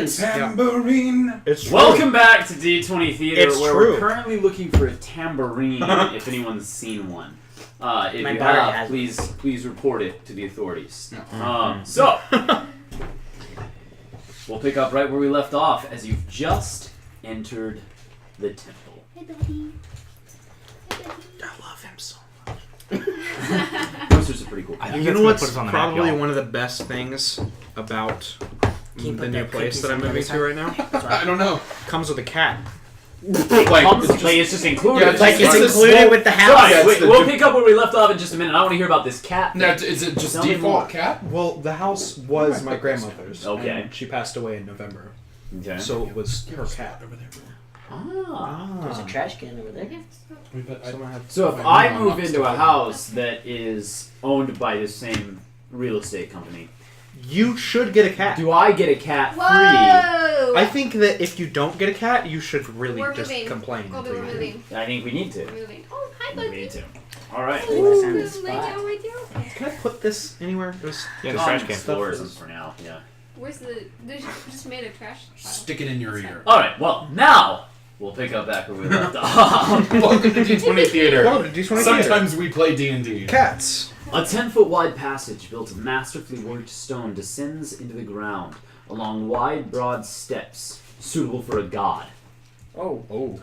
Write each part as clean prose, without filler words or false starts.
Tambourine. It's true. Welcome back to D20 Theater, where true. we're currently looking for a tambourine. If anyone's seen one, if My you brother have, has. please report it to the authorities. So we'll pick up right where we left off, as you've just entered the temple. Hey, buddy. I love him so Roasters are pretty cool. I think You that's know gonna what's put us on the probably map, y'all. one of the best things about Can you the put new the place cookies that I'm on the moving other to right now? I don't know. Comes with a cat. It's just included. Yeah, Like it's It's included small- with the So, house. Yeah, it's the we'll di- pick up where we left off in just a minute. I want to hear about this cat. Now, is it just Tell me more. default cat? Well, the house was my grandmother's. Okay. And she passed away in November. Okay. So it was her cat. Over there. There's a trash can over there. So if I move into a house that is owned by the same real estate company, You should get a cat. do I get a cat free? Whoa! I think that if you don't get a cat, you should really We're just moving. complain. Colby, until we're you- moving. I think we need to. We're moving. Oh, hi, I think we buddy. need to. All right. Ooh. Sound Lay the spot. down right there. Can I put this anywhere? There's Yeah, On the trash the can. floor Stuff is- for now. Yeah. Where's the? They just made a trash pile. Stick it in your ear. All right. Well, now we'll pick up back where we left off. Welcome to D20 Theater. Welcome to D20 Sometimes we play D&D. Cats. A 10-foot wide passage built of masterfully worked stone descends into the ground along wide, broad steps suitable for a god. Oh.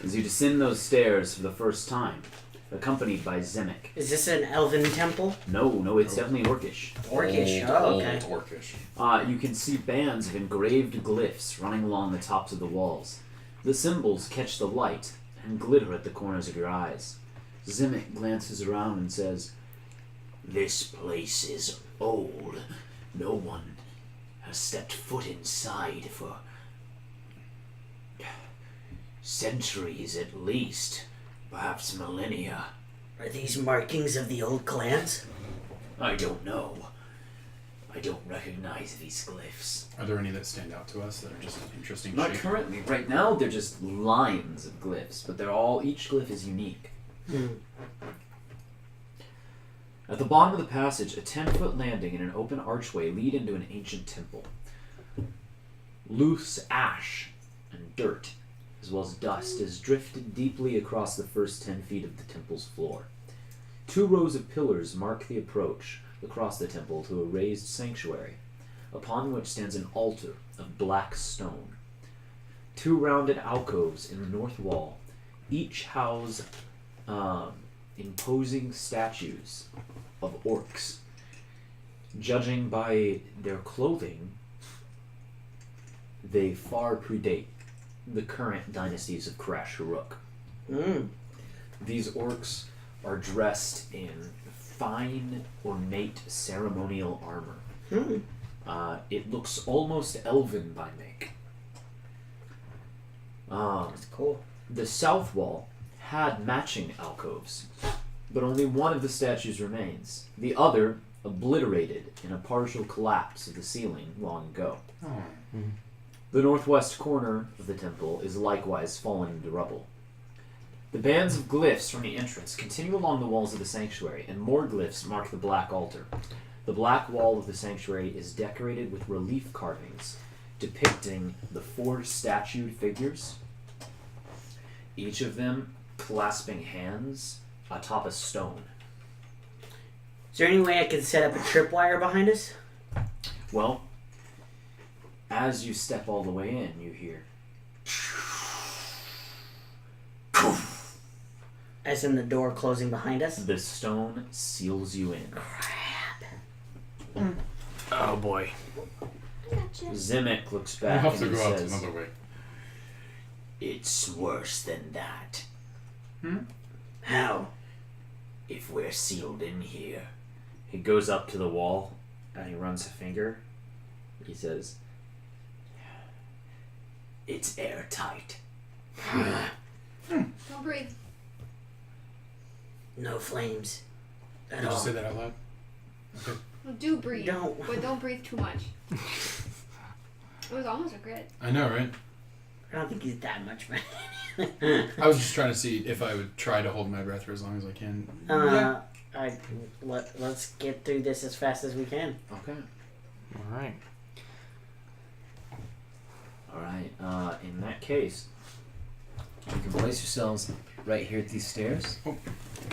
As you descend those stairs for the first time, accompanied by Zemek. Is this an elven temple? No, it's definitely orcish. Orcish. Old Okay. Orcish. You can see bands of engraved glyphs running along the tops of the walls. The symbols catch the light and glitter at the corners of your eyes. Zemek glances around and says, "This place is old. No one has stepped foot inside for centuries at least, perhaps millennia. Are these markings of the old clans? I don't know. I don't recognize these glyphs. Are there any that stand out to us that are just an interesting Not shape? currently. Right now, they're just lines of glyphs, but each glyph is unique. At the bottom of the passage, a 10-foot landing and an open archway lead into an ancient temple. Loose ash and dirt, as well as dust, is drifted deeply across the first 10 feet of the temple's floor. 2 rows of pillars mark the approach across the temple to a raised sanctuary, upon which stands an altar of black stone. 2 rounded alcoves in the north wall each house imposing statues of orcs. Judging by their clothing, they far predate the current dynasties of Crash Uruk. These orcs are dressed in fine, ornate ceremonial armor. It looks almost elven by make. That's cool. The south wall had matching alcoves, but only one of the statues remains. The other obliterated in a partial collapse of the ceiling long ago. The northwest corner of the temple is likewise fallen into rubble. The bands of glyphs from the entrance continue along the walls of the sanctuary, and more glyphs mark the black altar. The black wall of the sanctuary is decorated with relief carvings depicting the 4 statued figures, each of them clasping hands atop a stone. Is there any way I can set up a tripwire behind us? Well, as you step all the way in, you hear As in the door closing behind us? the stone seals you in. Oh boy. I gotcha. Zemek looks We'll back have to and go out says, another way. "It's worse than that. How? If we're sealed in here." He goes up to the wall and he runs a finger. He says, "It's airtight." Don't breathe. No flames. At Did all. you say that out loud? Okay. Well, do breathe. Don't. But don't breathe too much. It was almost a crit. I know, right? I don't think he's that much, man. I was just trying to see if I would try to hold my breath for as long as I can. Let's get through this as fast as we can. Okay. All right. Alright, in that case, you can place yourselves right here at these stairs. Can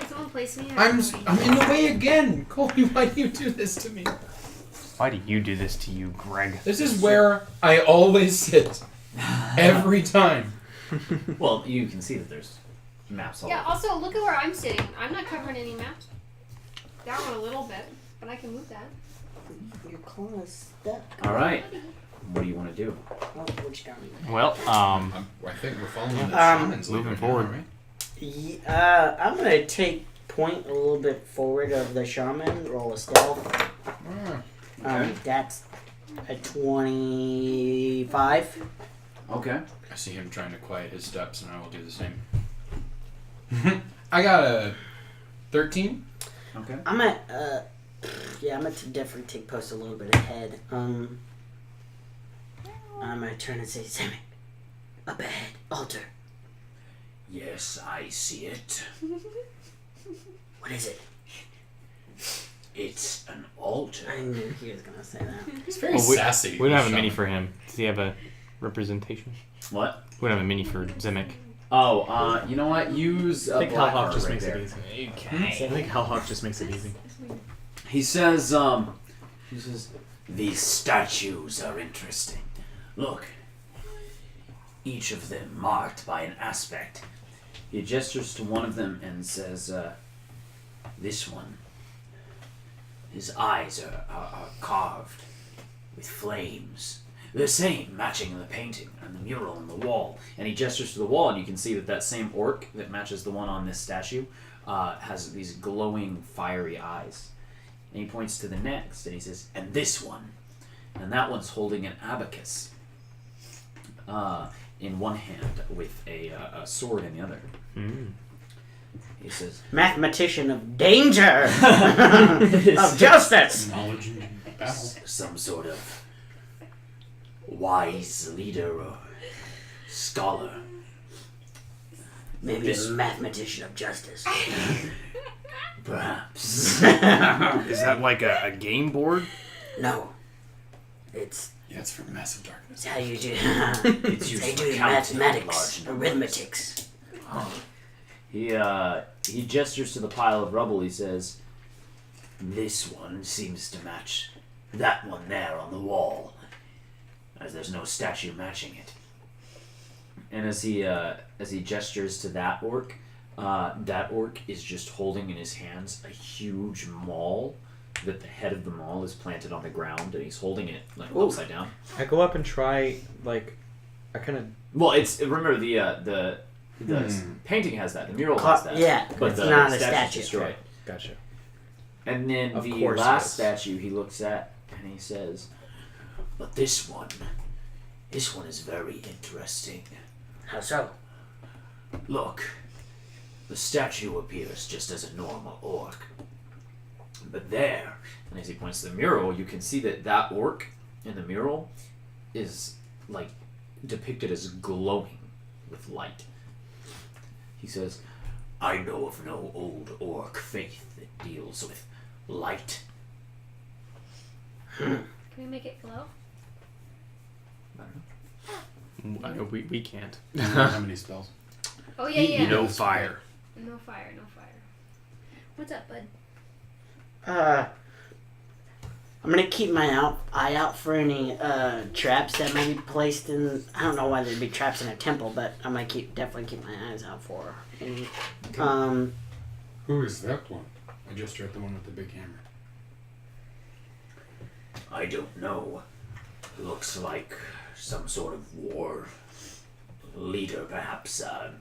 someone place me? I'm in the way again. Colby, why do you do this to me? Why do you do this to you, Greg? This is where I always sit. Every time. Well, you can see that there's maps all Yeah, over. also, look at where I'm sitting. I'm not covering any maps. Down a little bit, but I can move that. Your claw is stuck. Alright, what do you want to do? Oh, which down? Well, I think we're following the shaman's lead moving right forward. now, right? I'm gonna take point a little bit forward of the shaman. Roll a stealth. That's a 25. Okay. I see him trying to quiet his steps, and I will do the same. I got a 13. Okay. I'm at I'm at definitely take post a little bit ahead. I'm gonna turn and say, Sammy, up ahead, altar. Yes, I see it. What is it? It's an altar. I knew he was gonna say that. He's very Well, sassy. we don't have a this mini shaman. for him. Does he have a representation? What? We don't have a mini for Zimic. Oh, you know what? Use I think Black Hellhawk Heart just right makes there. it easy. I think Hellhawk just makes it easy. He says, these statues are interesting. Look, each of them marked by an aspect. He gestures to one of them and says, this one, his eyes are carved with flames. The same, matching the painting and the mural on the wall. And he gestures to the wall, and you can see that same orc that matches the one on this statue has these glowing, fiery eyes. And he points to the next, and he says, and this one. And that one's holding an abacus in one hand with a sword in the other. He says, Mathematician of danger! Of justice! Knowledge and battle. some sort of wise leader or scholar. Maybe a mathematician of justice. Perhaps. Is that like a game board? No. It's Yeah, it's from Massive Darkness. how you do It's they used for do counting mathematics, large numbers. arithmetics. He gestures to the pile of rubble. He says, this one seems to match that one there on the wall, as there's no statue matching it. And as he gestures to that orc is just holding in his hands a huge maul that the head of the maul is planted on the ground, and he's holding it like upside down. I go up and try, like, I kind of... Well, it's remember the painting has that, the mural has that, Yeah, but it's the not a statue's statue. destroyed. Gotcha. And then Of the course it last is. statue he looks at and he says, but this one is very interesting. How so? Look, the statue appears just as a normal orc. But there, and as he points to the mural, you can see that orc in the mural is like depicted as glowing with light. He says, I know of no old orc faith that deals with light. Can we make it glow? I don't know. We can't. I don't know how many spells? Oh, yeah. No fire. No fire, no fire. What's up, bud? I'm gonna keep my eye out for any traps that might be placed in. I don't know why there'd be traps in a temple, but I might definitely keep my eyes out for any. Who is that one? I gesture at the one with the big hammer. I don't know. Looks like some sort of war leader, perhaps a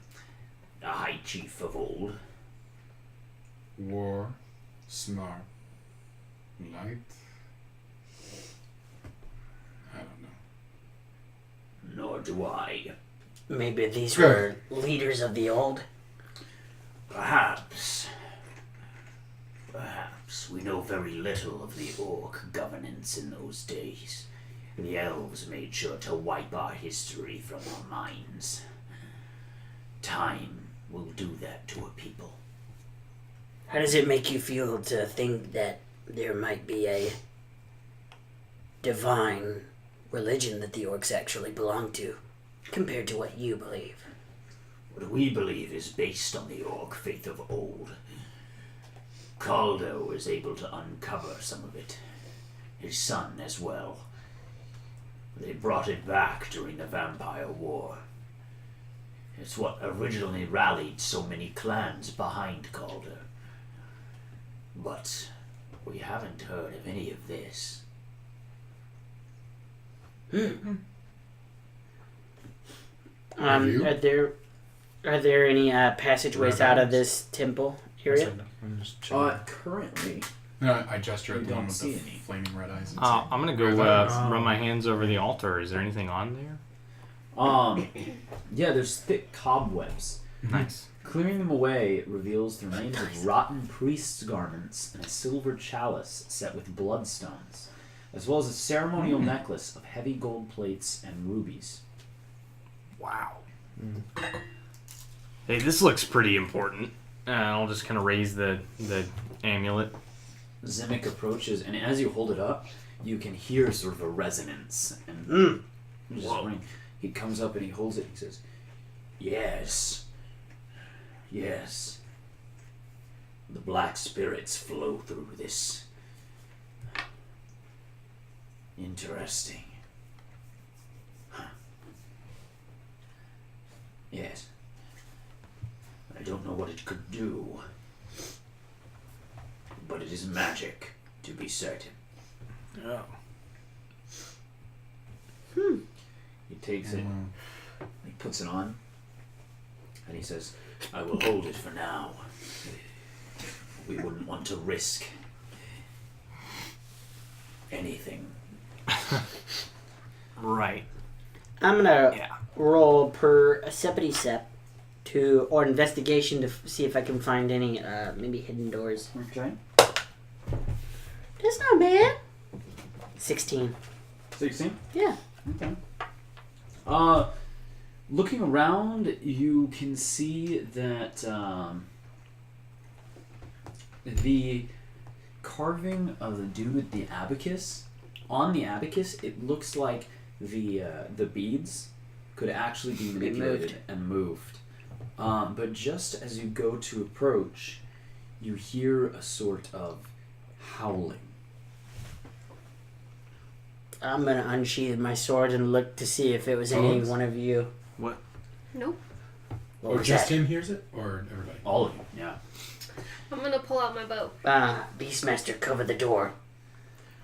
high chief of old. War, smart, light. I don't know. Nor do I. Maybe these Sure. were leaders of the old. Perhaps. Perhaps. We know very little of the orc governance in those days. The elves made sure to wipe our history from our minds. Time will do that to a people. How does it make you feel to think that there might be a divine religion that the orcs actually belong to, compared to what you believe? What we believe is based on the orc faith of old. Caldo was able to uncover some of it. His son as well. They brought it back during the Vampire War. It's what originally rallied so many clans behind Calder. But we haven't heard of any of this. Have you? Are there any passageways out of this temple area? I'm just chilling. Currently, No, I gesture at You the one don't with see the any. flaming red eyes. And I'm gonna go Where's run my hands over the altar. Is there anything on there? yeah, there's thick cobwebs. Nice. Clearing them away reveals the remains of rotten priest's garments and a silver chalice set with bloodstones, as well as a ceremonial necklace of heavy gold plates and rubies. Wow. Hey, this looks pretty important. I'll just kind of raise the amulet. Zimic approaches, and as you hold it up, you can hear sort of a resonance. And he comes up and he holds it. He says, "Yes, yes. The black spirits flow through this. Interesting. Huh. Yes. I don't know what it could do, but it is magic, to be certain." Oh. He takes it, he puts it on, and he says, "I will hold it for now. We wouldn't want to risk anything." Right. I'm gonna Yeah. roll per Sepidicep or investigation to see if I can find any maybe hidden doors. Okay. That's not bad. 16. 16? Yeah. Okay. Looking around, you can see that the carving of the dude with the abacus, on the abacus, it looks like the beads could actually be manipulated and moved. But just as you go to approach, you hear a sort of howling. I'm gonna unsheath my sword and look to see if it was any Bugs? one of you. Nope. What Or was just that? him hears it? Or everybody? All of you, yeah. I'm gonna pull out my bow. Beastmaster, cover the door.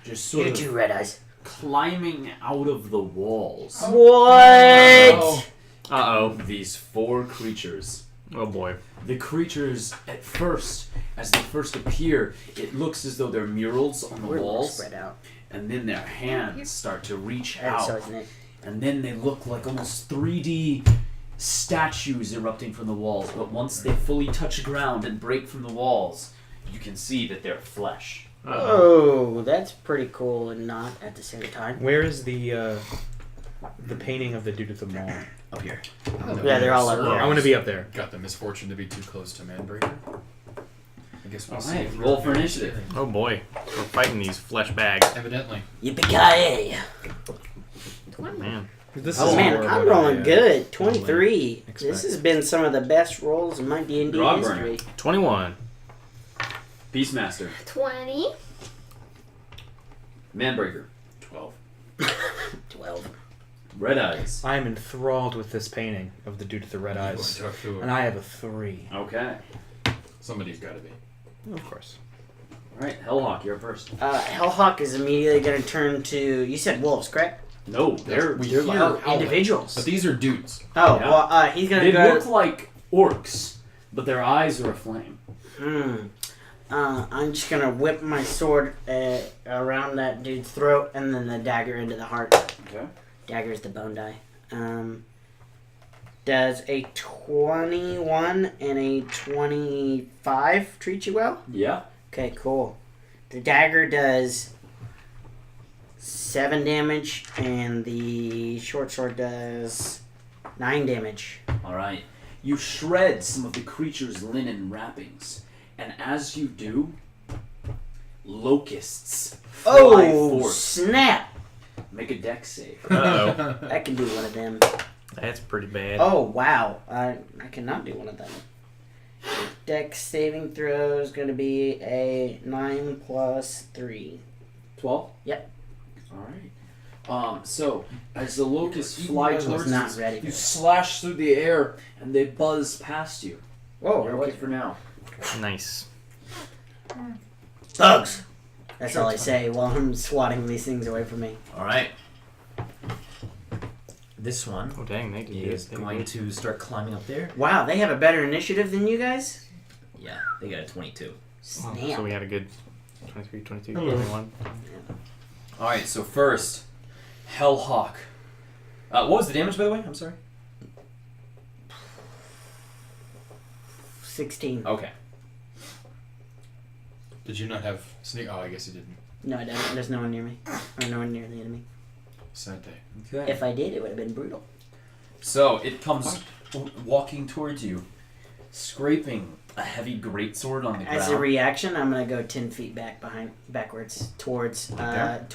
Just sort You of too, Red Eyes. climbing out of the walls. What? Uh-oh. These four creatures. Oh, boy. The creatures, at first, as they first appear, it looks as though they're murals on the We're all walls, spread out. and then their hands start to reach And so out, isn't it? and then they look like almost 3D statues erupting from the walls. But once they fully touch ground and break from the walls, you can see that they're flesh. Oh, that's pretty cool and not at the same time. Where is the painting of the dude at the mall? Up here. Yeah, they're all up Squirrels there. I want to be up there. Got the misfortune to be too close to Manbreaker. I guess we'll Alright, see. roll for initiative. Oh, boy. We're fighting these flesh bags. Evidently. Yippee-ki-yay. 20. Man. This Oh is man, more I'm what I, rolling good. 23. expect. This has been some of the best rolls in my D&D Grogburner. history. 21. Beastmaster. 20. Manbreaker. 12. 12. Red Eyes. I am enthralled with this painting of the dude with the red eyes, Talk to and I have a 3. Okay. Somebody's got to be. Of course. Alright, Hellhawk, you're first. Hellhawk is immediately going to turn to... You said wolves, correct? No, they're We they're hear like, howling. individuals. But these are dudes. Oh, Yeah. well, he's going they to go... look like orcs, but their eyes are aflame. I'm just going to whip my sword around that dude's throat and then the dagger into the heart. Okay. Dagger is the bone die. Does a 21 and a 25 treat you well? Yeah. Okay, cool. The dagger does 7 damage, and the short sword does 9 damage. Alright. You shred some of the creature's linen wrappings, and as you do, locusts fly Oh, forth. snap! Make a dex save. Uh-oh. I can do one of them. That's pretty bad. Oh wow, I cannot do one of them. Dex saving throw is going to be a 9 plus 3. 12? Yep. Alright. So, as the locusts fly I was towards not you, ready. you slash through the air and they buzz past you. Whoa, You're okay for now. Nice. thugs! That's all I say while I'm swatting these things away from me. Alright. This one Oh dang, they did is good. going to start climbing up there. Wow, they have a better initiative than you guys? Yeah, they got a 22. Oh, Snap. so we had a good 23, 22, Hello. 21. Alright, so first, Hellhawk. What was the damage, by the way? I'm sorry. 16. Okay. Did you not have sneak? Oh, I guess you didn't. No, I don't. There's no one near me. Or no one near the enemy. Sad day. Okay. If I did, it would have been brutal. So it comes walking towards you, scraping a heavy greatsword on the As a ground. reaction, I'm gonna go 10 feet backwards, towards, there?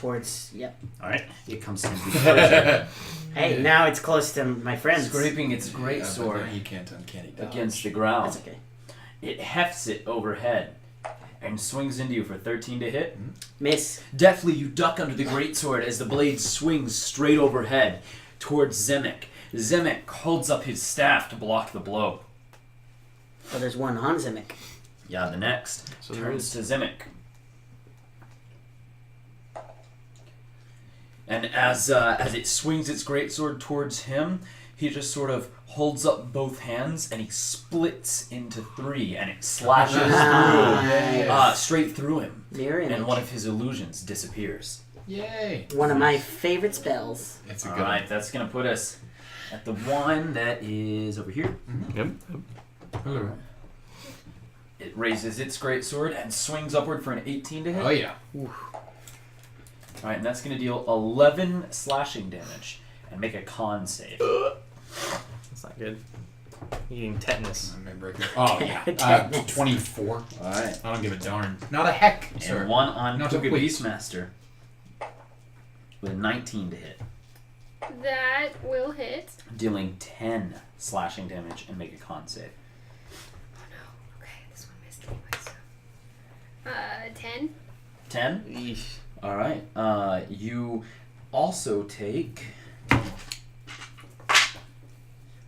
yep. Alright, it comes to you. Hey, now it's close to my friends. Scraping its Yeah, but greatsword then you can't uncanny dodge. against the ground. That's okay. It hefts it overhead and swings into you for 13 to hit. Miss. Deftly, you duck under the greatsword as the blade swings straight overhead towards Zemek. Zemek holds up his staff to block the blow. Oh, there's one on Zimic. Yeah, the next So there turns to Zemek. And as it swings its greatsword towards him, he just sort of holds up both hands and he splits into 3 and it slashes Nice. straight through him. Mirror image. And one of his illusions disappears. Yay! One of my favorite spells. It's a good Alright, that's going to put us at the one that is over here. Yep. one. Hello. It raises its greatsword and swings upward for an 18 to hit. Oh yeah. Alright, and that's going to deal 11 slashing damage and make a con save. That's not good. Eating tetanus. I may break it. Oh yeah. Tetanus. 24. Alright. I don't give a darn. Not a heck, sir. And one on Not a Kuga whit. Beastmaster with a 19 to hit, That will hit. dealing 10 slashing damage and make a con save. Oh no. Okay, this one missed anyway, so. 10. 10? Eesh. Alright. You also take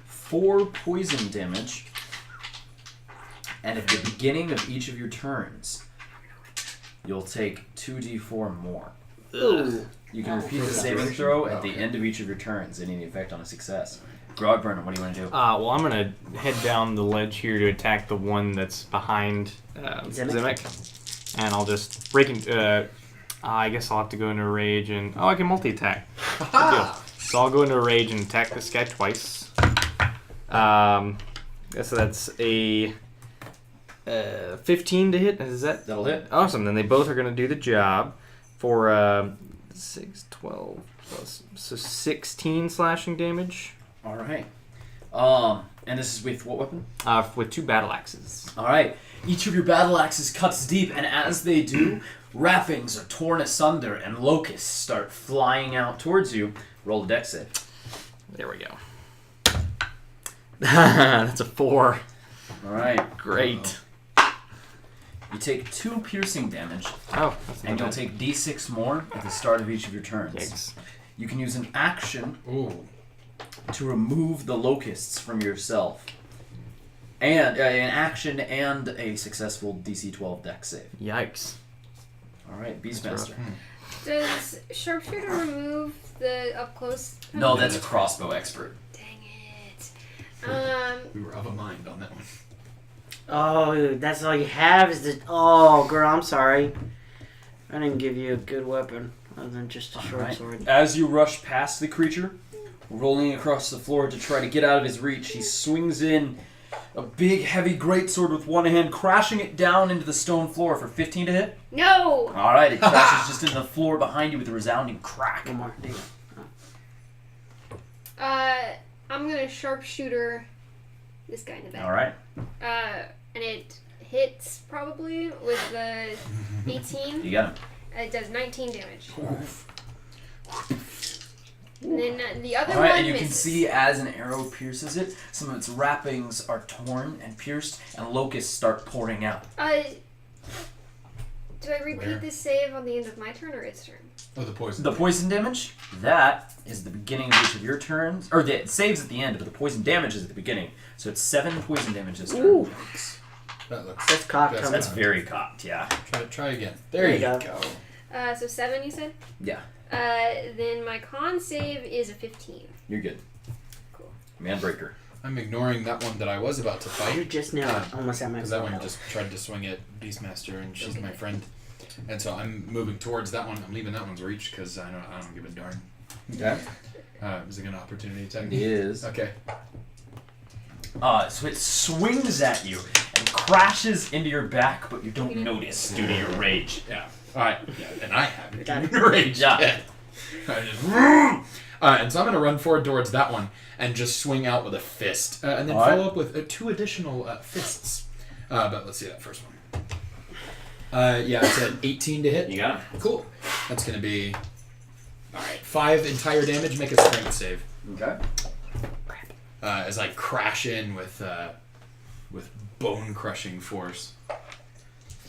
4 poison damage, and at the beginning of each of your turns, you'll take 2d4 more. Ooh. You can repeat the saving throw at the end of each of your turns, any effect on a success. Grogburn, what do you want to do? Well, I'm gonna head down the ledge here to attack the one that's behind Zemek, and I'll just break into. I guess I'll have to go into a rage and I can multi-attack. Good deal. So I'll go into a rage and attack this guy twice. So that's a 15 to hit. Is that That'll hit. awesome? Then they both are gonna do the job for 6, 12 plus so 16 slashing damage. Alright. And this is with what weapon? With 2 battle axes. Alright. Each of your battle axes cuts deep, and as they do, wrappings are torn asunder and locusts start flying out towards you. Roll a dex save. There we go. That's a 4. Alright. Great. You take 2 piercing damage, Oh, that's and not you'll bad. take d6 more at the start of each of your turns. Yikes. You can use an action Ooh. to remove the locusts from yourself. And an action and a successful DC 12 dex save. Yikes. Alright, That's Beastmaster. Does Sharpshooter remove the up close? No, that's a crossbow expert. Dang it. We were of a mind on that one. Oh, that's all you have is the. Oh, girl, I'm sorry. I didn't give you a good weapon other than just a short Alright. sword. As you rush past the creature, rolling across the floor to try to get out of his reach, he swings in a big, heavy greatsword with one hand, crashing it down into the stone floor for 15 to hit. No! Alright, it crashes just into the floor behind you with a resounding crack. One more. There you go. I'm gonna Sharpshooter this guy in the back. Alright. And it hits probably with the 18. You got him. It does 19 damage. And then the other Alright, one and you can misses. see as an arrow pierces it, some of its wrappings are torn and pierced, and locusts start pouring out. Do I repeat Where? this save on the end of my turn or its turn? Oh, the poison. The poison damage, that is the beginning of each of your turns. Or it saves at the end, but the poison damage is at the beginning. So it's 7 poison damage this turn. Ooh. That looks. That's cocked. That's- That's very cocked, yeah. Try again. There you There go. you So 7, you said? Yeah, Then my con save is a 15. you're good. Cool. Manbreaker. I'm ignoring that one that I was about to You fight. just now almost at my Because that one health. just tried to swing at Beastmaster, and she's my friend. And so I'm moving towards that one. I'm leaving that one's reach because I don't give a darn. Okay. Is it an opportunity attack? It is. Okay. So it swings at you and crashes into your back, but you don't notice due to your rage. Yeah. All right. Yeah. And I have it. Got it. Rage. Yeah. I just. And so I'm going to run forward towards that one and just swing out with a fist, and then All right. follow up with 2 additional fists. But let's see that first one. Yeah, it's an 18 to hit. You got it. Cool. That's going to be. All right. 5 entire damage. Make a strength save. Okay. As I crash in with bone crushing force.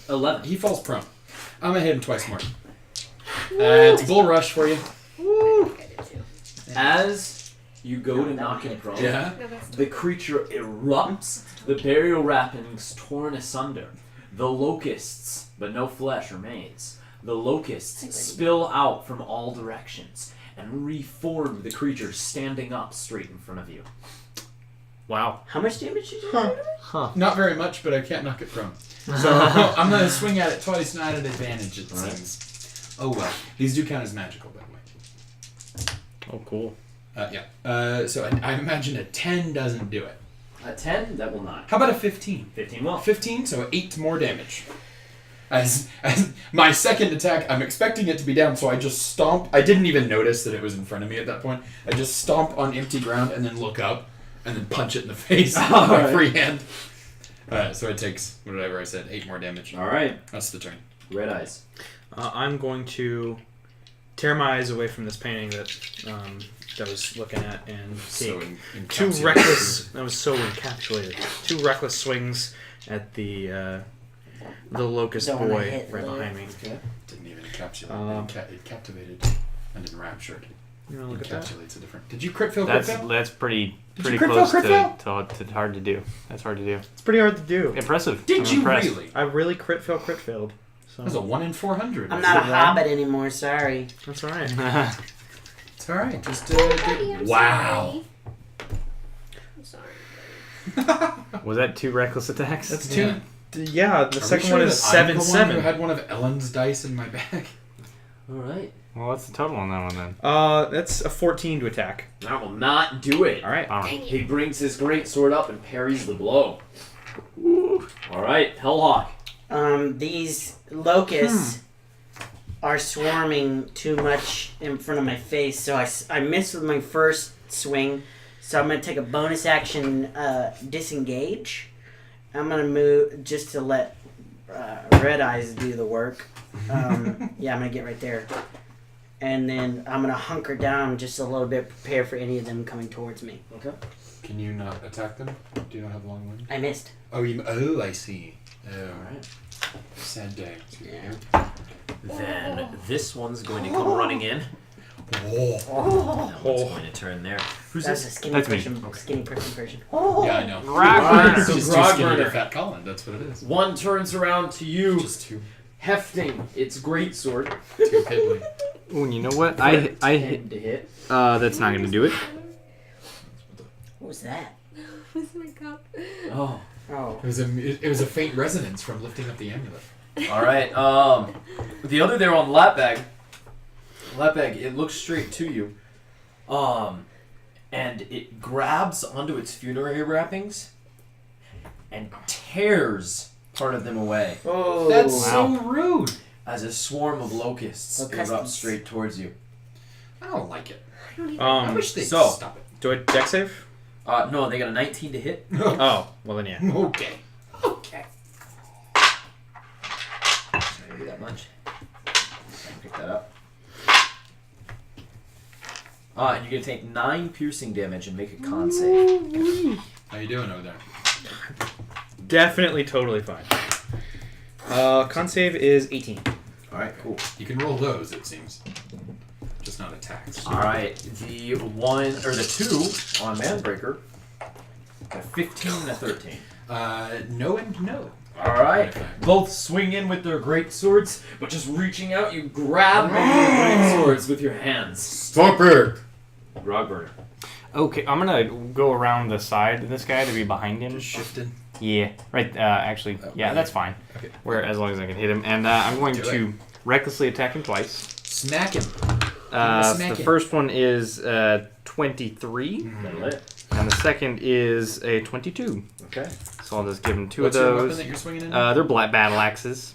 11. He falls prone. I'm gonna hit him twice more. It's bull rush for you. I think I did too. As you go to knock him prone, Yeah. No, that's the creature erupts, the burial wrappings torn asunder. The locusts, but no flesh remains. The locusts spill out from all directions and reform the creature standing up straight in front of you. Wow. How much damage did you do? Not very much, but I can't knock it prone. So I'm gonna swing at it twice, not at advantage. It seems. Oh well. These do count as magical, by the way. Oh, cool. Yeah. So I imagine a 10 doesn't do it. A 10, that will not. How about a 15? 15 will. 15, so 8 more damage. As my second attack, I'm expecting it to be down, so I just stomp. I didn't even notice that it was in front of me at that point. I just stomp on empty ground and then look up and then punch it in the face with my Alright. free hand. So it takes, whatever I said, 8 more damage. Alright, That's the turn. red eyes. I'm going to tear my eyes away from this painting that I was looking at and So take in 2 encapsulated. reckless. I was so encapsulated. 2 reckless swings at the locust Don't wanna boy hit right Lily. behind me. Didn't even encapsulate. It captivated and enraptured. You know, look at that. Encapsulates a different. Did you crit fail? That's pretty Did pretty you crit close fail, to hard to do. That's hard to do. It's pretty hard to do. Impressive. Did I'm you impressed. really? I really crit failed. So That was a 1 in 400. I'm Was not a it wrong? hobbit anymore. Sorry. that's all right. It's all right. Just Buddy, I'm wow. sorry. I'm sorry. Was that 2 reckless attacks? That's Yeah. 2. Yeah, the Are we second sure one is that I'm the one 7/7. who had one of Ellen's dice in my bag. Alright. Well, what's the total on that one then? That's a 14 to attack. That will not do it. All right. Bummer. He brings his great sword up and parries the blow. Alright, Hellhawk. These locusts are swarming too much in front of my face, so I missed with my first swing. So I'm gonna take a bonus action, disengage. I'm gonna move just to let Red Eyes do the work. Yeah, I'm gonna get right there, and then I'm gonna hunker down just a little bit, prepare for any of them coming towards me. Okay. Can you not attack them? Do you not have long wind? I missed. Oh, I see. Oh, Alright. sad day. Yeah. Then this one's going to come running in. Oh. That one's going to turn there. Who's That's a this? skinny That's me. person. Okay. Skinny person version. Yeah, I know. Rock So Just too Grog skinny to Burner. Fat Colin. That's what it is. One turns around to you, Just too hefting its greatsword. piddly. Ooh, and you know what? I hit. 10 to hit. That's not gonna do it. What was that? What's my cup? Oh. Oh. It was a faint resonance from lifting up the amulet. Alright, the other there on the lap bag, it looks straight to you. And it grabs onto its funerary wrappings and tears part of them away Oh. That's Wow. so rude. as a swarm of locusts Oh, erupts customs. straight towards you. I don't like it. I don't even. I wish they'd so- stop it. Do I deck save? No, they got a 19 to hit. Oh, well then yeah. Okay. Okay. Sorry, do that much. Pick that up. And you're going to take 9 piercing damage and make a con save. How you doing over there? Definitely, totally fine. Con save is 18. Alright, cool. You can roll those, it seems. Just not attacks. Alright, the 2 on Manbreaker. A 15 and a 13. No and no. Alright, both swing in with their great swords, but just reaching out, you grab your great swords with your hands. Stop it! Grogburner. Okay, I'm gonna go around the side of this guy to be behind him. Just shifting. Yeah, right. Actually, yeah, that's fine. Okay. Where as long as I can hit him, and I'm going Do to recklessly attack him twice. Smack him. The Smack him. first one is 23, That'll hit. and the second is a 22. Okay. So I'll just give him 2 What's of your weapon those. that you're swinging in? They're black battle axes,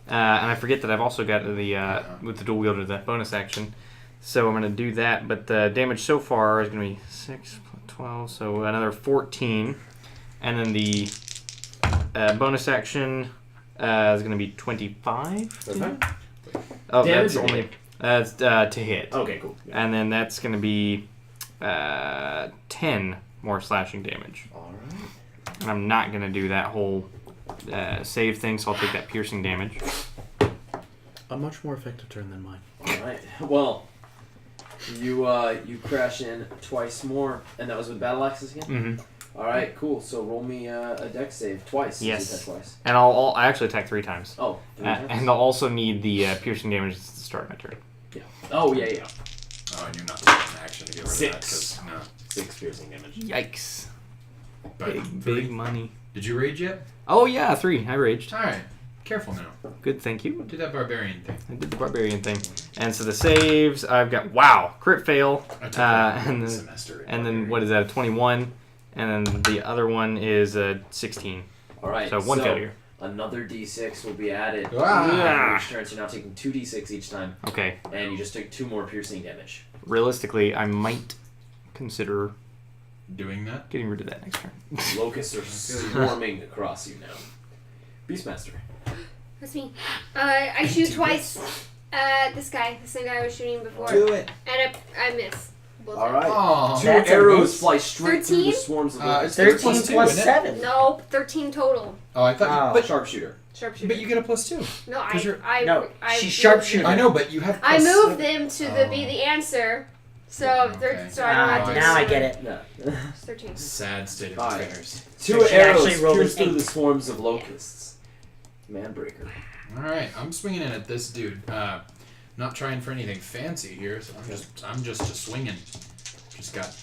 and I forget that I've also got the with the dual wielder that bonus action. So I'm going to do that, but the damage so far is going to be 6 plus 12, so another 14, and then the bonus action is going to be 25. Okay. Oh, Damage that's or only to hit. Okay, cool. And then that's going to be 10 more slashing damage. Alright. And I'm not going to do that whole save thing, so I'll take that piercing damage. A much more effective turn than mine. Alright. Well, you crash in twice more, and that was with battle axes again? Mm-hmm. Alright, cool. So roll me a dex save twice. since Yes. You attack twice. And I actually attack 3 times. Oh, 3 times? And I'll also need the piercing damage at the start of my turn. Oh, yeah. Oh, and you're not taking action to get rid of that. 6. 'Cause, no. 6 piercing damage. Yikes. But Big money. Did you rage yet? Oh, yeah, 3. I raged. Alright. Careful now. Good, thank you. Do that barbarian thing. I did the barbarian thing. And so the saves, I've got, crit fail. I took that And one then, semester. in and then barbarian. what is that, a 21? And then the other one is a 16. Alright. So 1 failure. Another d6 will be added. Ah. Each turn, so now taking 2d6 each time, Okay. and you just take 2 more piercing damage. Realistically, I might consider Doing that? getting rid of that next turn. Locusts are swarming across you now. Beastmaster. That's me. I shoot twice at this guy, the same guy I was shooting before. it. And I miss. Both Alright. Aw. 2 That's a arrows boost. fly straight through the 13? swarms of It's locusts. 13 plus 2, plus isn't it? 7. No, 13 total. Oh, I thought. Oh. But Sharpshooter. Sharpshooter. but you get a +2. No, 'cause you're- No, I she's moved- sharpshooter. I know, but you have. I +7. moved them to be the answer, so Okay. so I don't have to. Now I get it. No. It's 13. Sad state of Alright. affairs. 2 So she arrows actually rolled an pierce through 8. the swarms of locusts. Manbreaker. All right, I'm swinging in at this dude. Not trying for anything fancy here, so I'm just swinging. Just got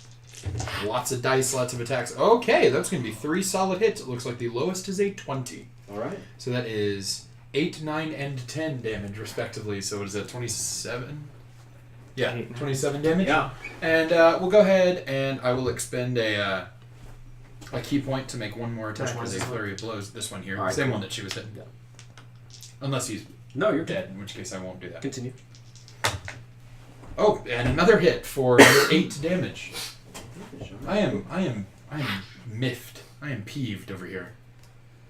lots of dice, lots of attacks. Okay, that's gonna be 3 solid hits. It looks like the lowest is a 20. Alright. So that is 8, 9, and 10 damage respectively. So what is that? 27. Yeah, 27 damage. Yeah. And we'll go ahead and I will expend a key point to make one more attack Which one as is a this flurry of blows. This one here, Alright, same cool. one that she was hitting. Yeah. Unless he's No, you're dead, in which case I won't do that. Continue. Oh, and another hit for another 8 damage. I am miffed. I am peeved over here.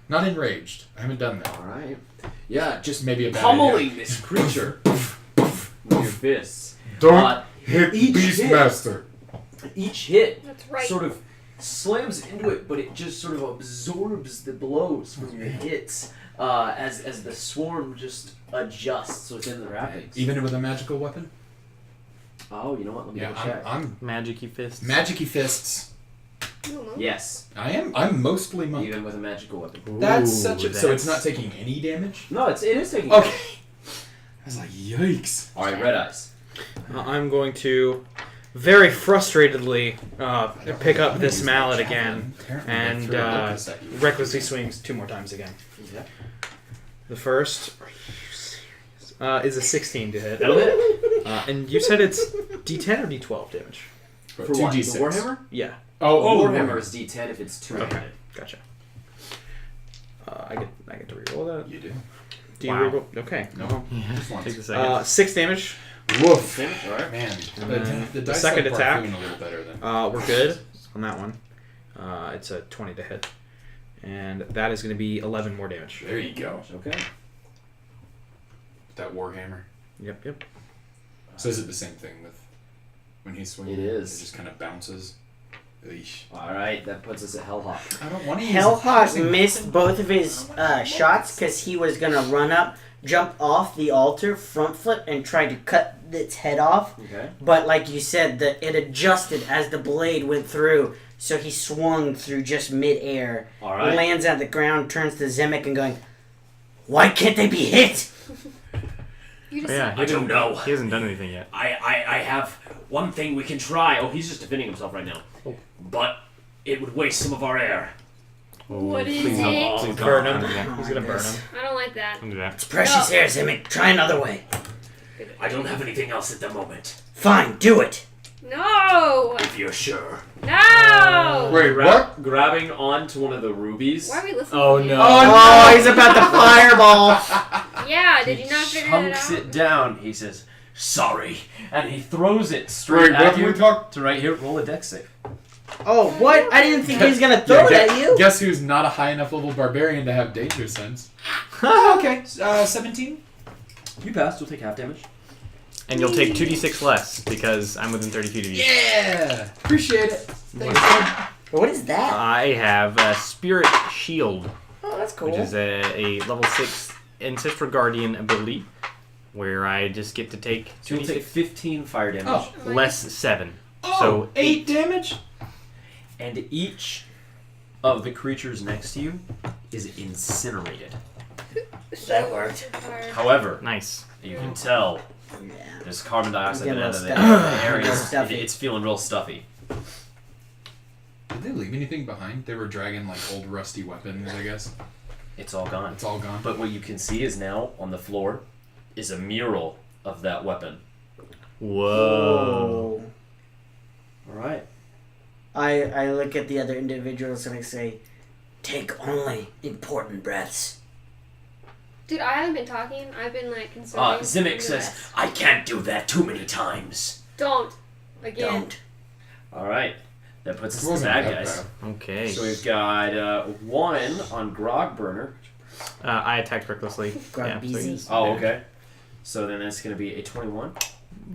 Not enraged. I haven't done that. Alright. Yeah, just Maybe a bad pummeling this creature with your fists. Don't hit each Beastmaster. Each hit That's right. sort of slams into it, but it just sort of absorbs the blows from your hits as the swarm just adjusts within the wrappings. Even with a magical weapon? Oh, you know what? Let me go Yeah, check. I'm Magic-y fists. magic-y fists. Yes, I'm mostly monk. even with a magical weapon. That's Ooh, such a... So it's not that's- taking any damage? No, it is taking. Okay. I was like, yikes. All right, red eyes. I'm going to very frustratedly pick up this mallet again and recklessly swings 2 more times again. Yeah. The first is a 16 to hit. That'll hit. And you said it's D10 or D12 damage? For what? The 2d6. Warhammer? Yeah. Oh, Warhammer is D10 if it's 2-handed. Okay. Gotcha. I get to reroll that. You do. Do you Wow. reroll? Okay. No. Yeah. Just once. Take a second. 6 damage. Woof. Alright. Man, then the the dice second like attack. Barfoon a little better than... We're good on that one. It's a 20 to hit. And that is going to be 11 more damage. There you go. Okay. That Warhammer. Yep. So is it the same thing with... when he's swinging. It is. It just kind of bounces. Eesh. Alright, that puts us at Hellhawk. I don't want to use Hellhawk missed both of his shots because he was gonna run up, jump off the altar, front flip, and try to cut its head off. Okay. But like you said, it adjusted as the blade went through, so he swung through just mid-air, Alright. lands at the ground, turns to Zemek and going, "Why can't they be hit?" You just Yeah, I don't know. He hasn't done anything yet. I have one thing we can try. Oh, he's just defending himself right now. But it would waste some of our air. What is Please don't- it? please don't Burn him. do that. He's gonna burn him. I don't like that. Don't do that. It's precious air, Zemek. Try another way. I don't have anything else at the moment. Fine, do it. No! If you're sure. No! Wait, what? Grabbing onto one of the rubies. Why are we listening Oh to you? no. Oh, he's about to fireball. Yeah, did you not figure that Chunks out? it down. He says, "Sorry," and he throws it straight Wait, at what you. can we talk? To right here. Roll a dex save. Oh, what? I didn't think he was gonna throw it at you. Guess who's not a high enough level barbarian to have danger sense? Okay, 17. You passed. You'll take half damage. And you'll take 2d6 less because I'm within 30 feet of you. Yeah! Appreciate it. Thanks, bud. What is that? I have a Spirit Shield, Oh, that's cool. which is a level 6 Ancestral Guardian ability, where I just get to take So you'll take 2d6 15 fire damage. Oh. less 7. Oh, So 8 damage? And each of the creatures next to you is incinerated. That worked. However, Nice. you can tell Yeah. there's carbon dioxide in Getting the a little area. stuffy. It's feeling real stuffy. Did they leave anything behind? They were dragging like old rusty weapons, I guess. It's all gone. It's all gone. But what you can see is now on the floor is a mural of that weapon. Whoa. All right. I look at the other individuals and I say, take only important breaths. Dude, I haven't been talking. I've been like considering. Zimmick says, "I can't do that too many times." Don't. Again. Don't. All right. That puts us It to the wasn't bad that guys. bad. Okay. So we've got 1 on Grog Burner. I attacked recklessly. Grab so busy. he's- Oh, okay. So then that's going to be a 21,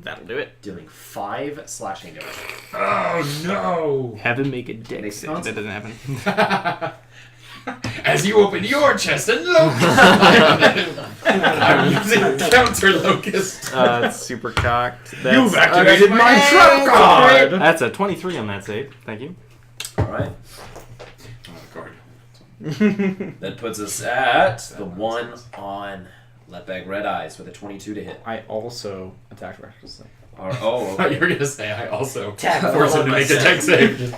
That'll do it. dealing 5 slashing damage. Oh no! Have him make a dex Makes save. sense. That doesn't happen. As you open your chest and look, I'm using counter locust. It's super cocked. That's, You've activated my Hey, trap card. That's a 23 on that save. Thank you. All right. Card. That puts us at the 1 on Letbag Red Eyes with a 22 to hit. I also attacked recklessly. Oh, I thought okay. you were gonna say I also Tap force him to make a deck save.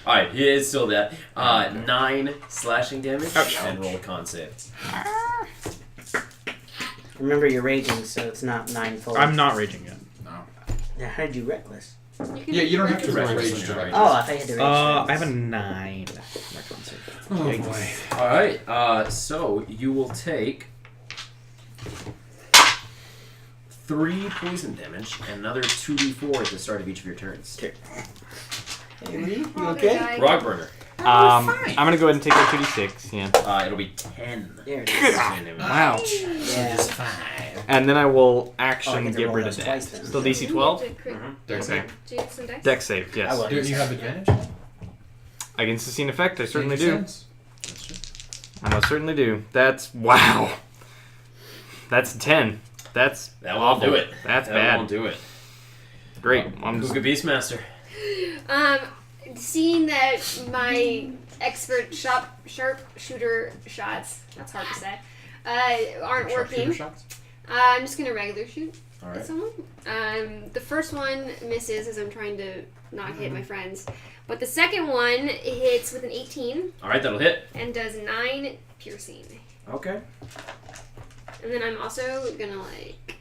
All right, he is still dead. 9 slashing damage Ouch. and roll a con save. Remember, you're raging, so it's not 9-fold. I'm not raging yet. No. Yeah, how did you reckless? You can Yeah, you don't have to Rage rage when to you're rage. Oh, I thought you had to rage. I have a 9. Recon save. Oh boy. All right, so you will take 3 poison damage and another 2d4 at the start of each of your turns. Hey, Lee, you Oh, okay? guy. Grog Burner. I'm going to go ahead and take that 2d6. Yeah. It'll be 10. There it is. Wow. Yeah. And then I will Oh, I action get to get roll rid of those twice that. then. Still DC 12? Deck Okay. save. Do you have some dice? Dex save, yes. I will. Do you have advantage? Against the scene effect, I certainly Danger do. sense? That's true. I most certainly do. That's wow. That's a 10. That's That won't awful. do it. That's That bad. won't do it. Great. I'm Who's just, the Beastmaster? Seeing that my expert sharpshooter shots, that's hard to say, aren't Sharpshooter working, shots? I'm just gonna regular shoot All at right. someone. The first one misses as I'm trying to not hit my friends, but the second one hits with an 18 All right, that'll hit. and does 9 piercing. Okay. And then I'm also gonna like.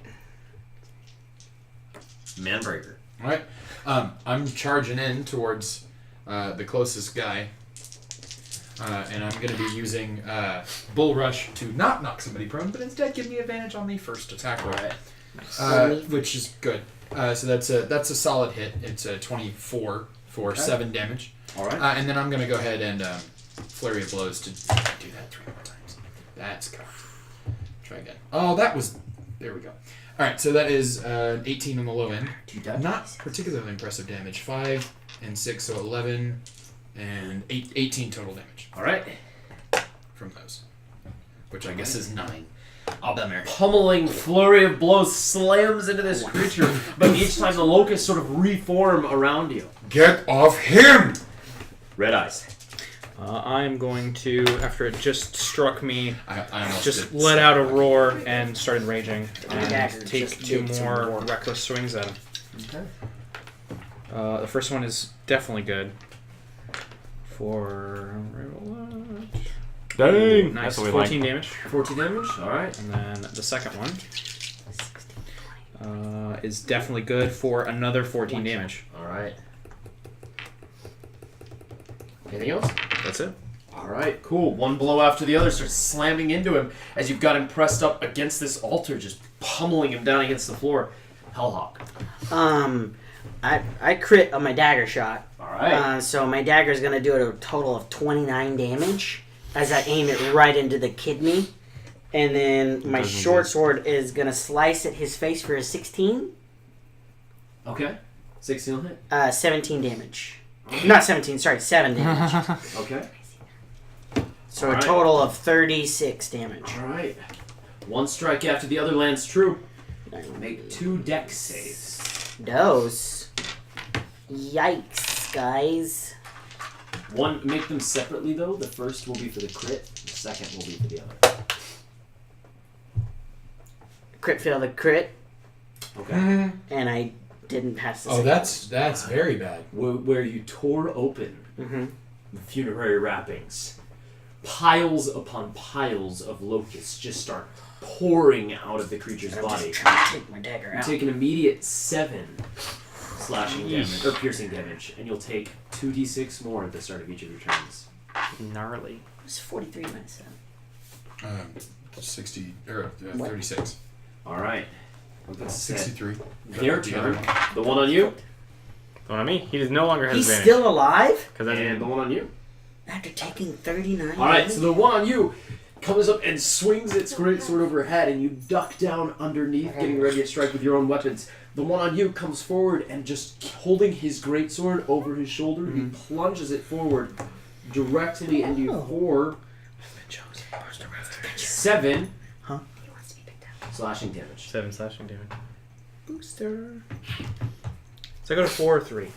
Manbreaker. All right. I'm charging in towards the closest guy, and I'm going to be using Bull Rush to not knock somebody prone, but instead give me advantage on the first attack roll, which is good. So that's a solid hit. It's a 24 for 7 damage. All right. And then I'm going to go ahead and flurry of blows to do that 3 more times. That's cocked. Try again. Oh, that was. There we go. Alright, so that is 18 on the low end. D20. Not particularly impressive damage. 5 and 6, so 11 and 18 total damage Alright. from those. Which I guess is 9. Bummer. Pummeling flurry of blows slams into this creature, but each time the locusts sort of reform around you. Get off him! Red eyes. I'm going to, after it just struck me, I almost just did let out a that. roar and started raging. dagger And take just 2 did some more more. reckless swings at him. Okay. The first one is definitely good. For... Dang! Nice, That's what we 14 like. damage. 14 damage. Alright. And then the second one is definitely good for another 14 damage. Alright. Anything else? That's it. Alright, cool. One blow after the other starts slamming into him as you've got him pressed up against this altar, just pummeling him down against the floor. Hellhawk. I crit on my dagger shot. Alright. So my dagger is gonna do a total of 29 damage as I aim it right into the kidney, and then my Doesn't short do. sword is gonna slice at his face for a 16. Okay. 16 hit. 17 damage. Not 17. Sorry, 7 damage. Okay. So Alright. a total of 36 damage. Alright. One strike after the other lands true. Make 2 dex saves. Those. Yikes, guys. One, make them separately though. The first will be for the crit. The second will be for the other. Crit failed the crit, Okay. and I didn't pass the Oh, second. that's very bad. Where you tore open Mm-hmm. the funerary wrappings, piles upon piles of locusts just start pouring out of the creature's I'm body. just trying to take my dagger You out. take an immediate 7 slashing damage or piercing damage, and you'll take 2d6 more at the start of each of your turns. Gnarly. It was 43 minutes. 60 or What? 36. All right. That's 63. their The other turn. one. The one on you, Don't on me. He no longer has He's advantage. still alive Because that's and the one on you. after taking 39. All right, damage? so the one on you comes up and swings its great sword overhead, and you duck down underneath, getting ready to strike with your own weapons. The one on you comes forward and just holding his great sword over his shoulder, he plunges it forward directly into you for 7 slashing damage. 7 slashing damage. Booster. Does that go to 4 or 3?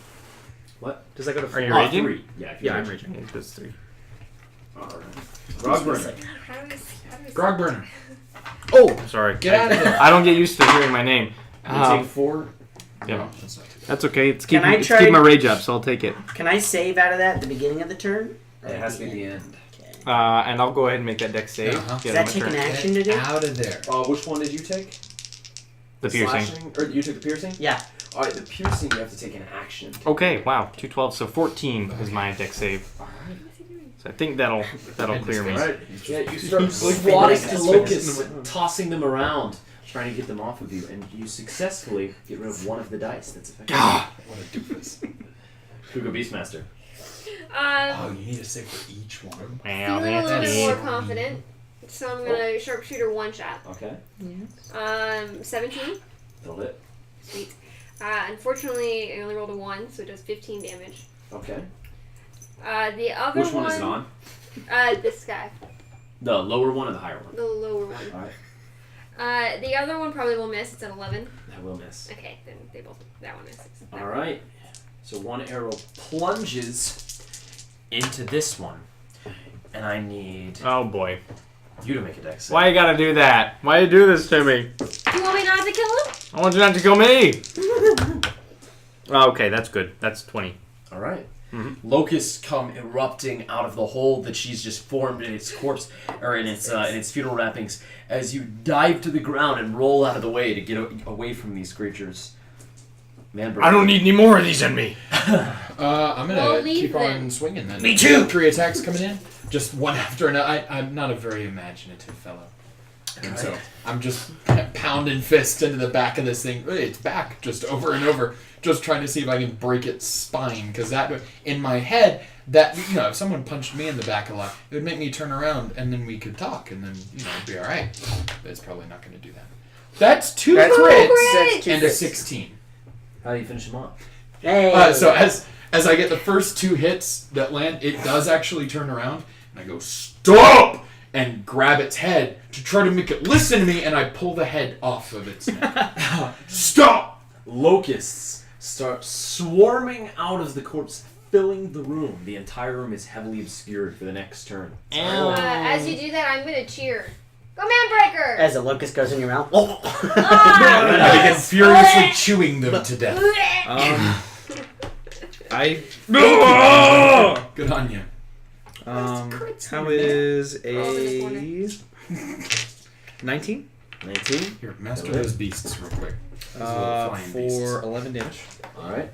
What? Does that go to 4? Are you Oh, raging? 3. Yeah, if Yeah, you're I'm raging. Yeah, that's 3. All right. Grogburner. How do we Grog burner. Oh! Sorry. Get out of there. I don't get used to hearing my name. You take 4. Yeah. No, that's not too bad. That's okay. It's Can keeping, I it's try- keeping my rage up, so I'll take it. Can I save out of that at the beginning of the turn? It has to be the end. Okay. And I'll go ahead and make that dex save. Uh-huh. Does Get that on my take an turn. action to do? Out of there. Which one did you take? The piercing. Slashing? Or you took the piercing? Yeah. All right, the piercing you have to take an action. Okay, wow. 212, so 14 is my dex save. So I think that'll clear me. All right. Yeah, you start He's swatting like- the locusts, tossing them around, trying to get them off of you, and you successfully get rid of one of the dice. That's effective. What a doofus. Cougar Beastmaster. Oh, you need a save for each one. Well, Feeling a little that's bit more confident, so I'm gonna sharpshooter one shot. Okay. 17. That'll hit. Sweet. Unfortunately, I only rolled a 1, so it does 15 damage. Okay. The other Which one is it on? This guy, The lower one or the higher one? the lower one. All right. The other one probably will miss. It's an 11. That will miss. Okay, then they both. That one misses. All right. So one arrow plunges into this one, and I need Oh boy. you to make a dex save. Why you gotta do that? Why you do this to me? Do you want me not to kill him? I want you not to kill me! Oh, okay, that's good. That's 20. All right. Mhm. Locusts come erupting out of the hole that she's just formed in its corpse, or in its funeral wrappings, as you dive to the ground and roll out of the way to get away from these creatures. Man, I don't need any more of these in me! I'm gonna Well, leave keep then. on swinging then. Me too! 3 attacks coming in, just one after another. I'm not a very imaginative fellow, and so I'm just pounding fists into the back of this thing. Its back, just over and over, just trying to see if I can break its spine. Because that, in my head, that if someone punched me in the back a lot, it would make me turn around, and then we could talk, and then it'd be all right. But it's probably not going to do that. That's two That's crits That's two and a crits. 16. How do you finish him off? Hey. So as I get the first 2 hits that land, it does actually turn around, and I go, stop! And grab its head to try to make it listen to me, and I pull the head off of its neck. Stop! Locusts start swarming out of the corpse, filling the room. The entire room is heavily obscured for the next turn. As you do that, I'm gonna cheer. Go Manbreaker! As a locust goes in your mouth. I begin furiously chewing them to death. I. Good on you. How is a just 19? 19. Here, master those beasts real quick. Those little flying beasts. For 11 damage. Alright.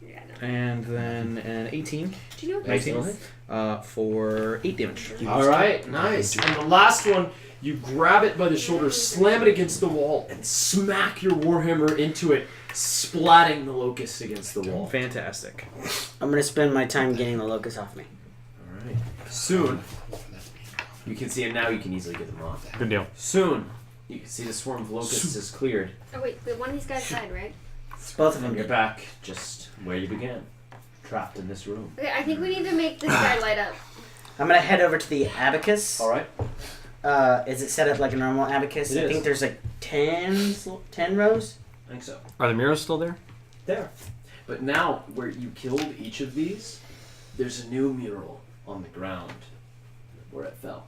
Yeah, no. And then an 18 Do you know what 19. For 8 damage. Alright, nice. And the last one, you grab it by the shoulder, slam it against the wall, and smack your warhammer into it, splatting the locust against the wall. Fantastic. I'm gonna spend my time getting the locust off me. Alright. Soon, you can see him now, you can easily get them off. Good deal. Soon, you can see the swarm of locusts is cleared. Oh wait, one of these guys died, right? It's both of And them. you're back just where you began. Trapped in this room. Okay, I think we need to make this guy light up. I'm gonna head over to the abacus. Alright. Is it set up like a normal abacus? It I is. think there's like 10 rows. I think so. Are the mirrors still there? There. But now, where you killed each of these, there's a new mural on the ground where it fell.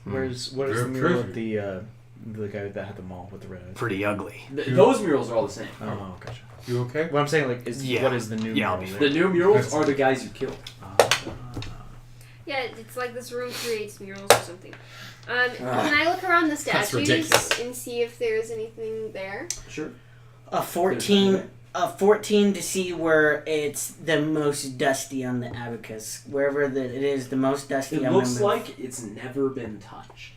What is the Very mural of pretty. the guy that had the mall with the red eyes? Pretty ugly. Those murals are all the same. Oh, gotcha. You okay? What I'm saying, like, is Yeah. what is the new Yeah, I'll mural be there? The new murals are the guys you killed. Yeah, it's like this room creates murals or something. Can I look around the statues ridiculous. and see if there's anything there? Sure. A 14. A 14 to see where it's the most dusty on the abacus. Wherever it is the most dusty. It I'm looks gonna move. like it's never been touched.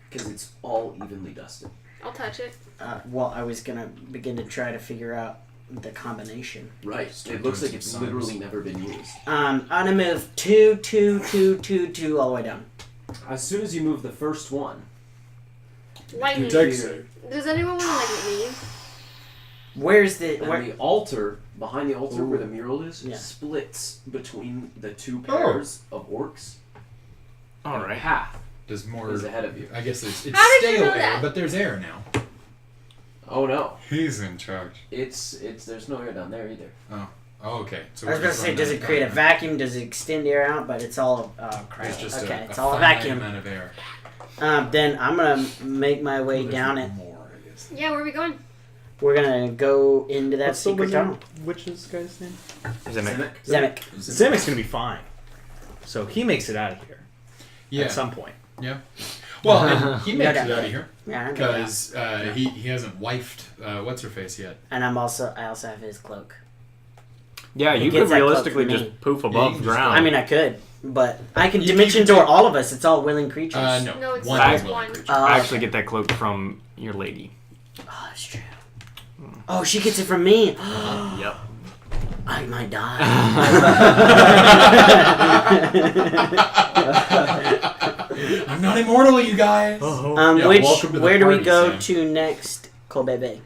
Because it's all evenly dusted. I'll touch it. Well, I was gonna begin to try to figure out the combination. Right. Start It looks doing like it's some literally sums. never been used. I'm gonna move 2, 2, 2, 2, 2 all the way down. As soon as you move the first one, Lightning. You takes it. Does anyone want to like leave? Where's the and where? the altar, behind the altar where the mural is, Yeah. splits between the two pairs of orcs. All And right. Half There's more. is ahead of you. I guess it's How did you stale know air, that? but there's air now. Oh no. He's in charge. It's there's no air down there either. Oh, okay. So I was we're gonna just say, running does out it of create a time. vacuum? Does it extend air out? But it's all crap. It's just Okay, a it's all a finite vacuum. amount of air. Then I'm gonna make my way There's down it. more, I guess. Yeah, where are we going? We're gonna go into that What's the secret wizard? tunnel. Which is the guy's name? Zemek. Zemek. Zemek's gonna be fine. So he makes it out of here Yeah. at some point. Well, and he makes Yeah, it out of here Yeah, I know that. because he hasn't wifed what's her face yet. And I also have his cloak. Yeah, He you gets could that cloak realistically from me. just poof you above can just ground. I mean, I could, but I can You- dimension you door do- all of us. It's all willing creatures. No, No, it's one just willing one. creature. Oh, I okay. actually get that cloak from your lady. Oh, that's true. Oh, she gets it from me. Yep. I might die. I'm not immortal, you guys. Yeah, welcome to the Where do we party, go Sam. to next, Colbebe?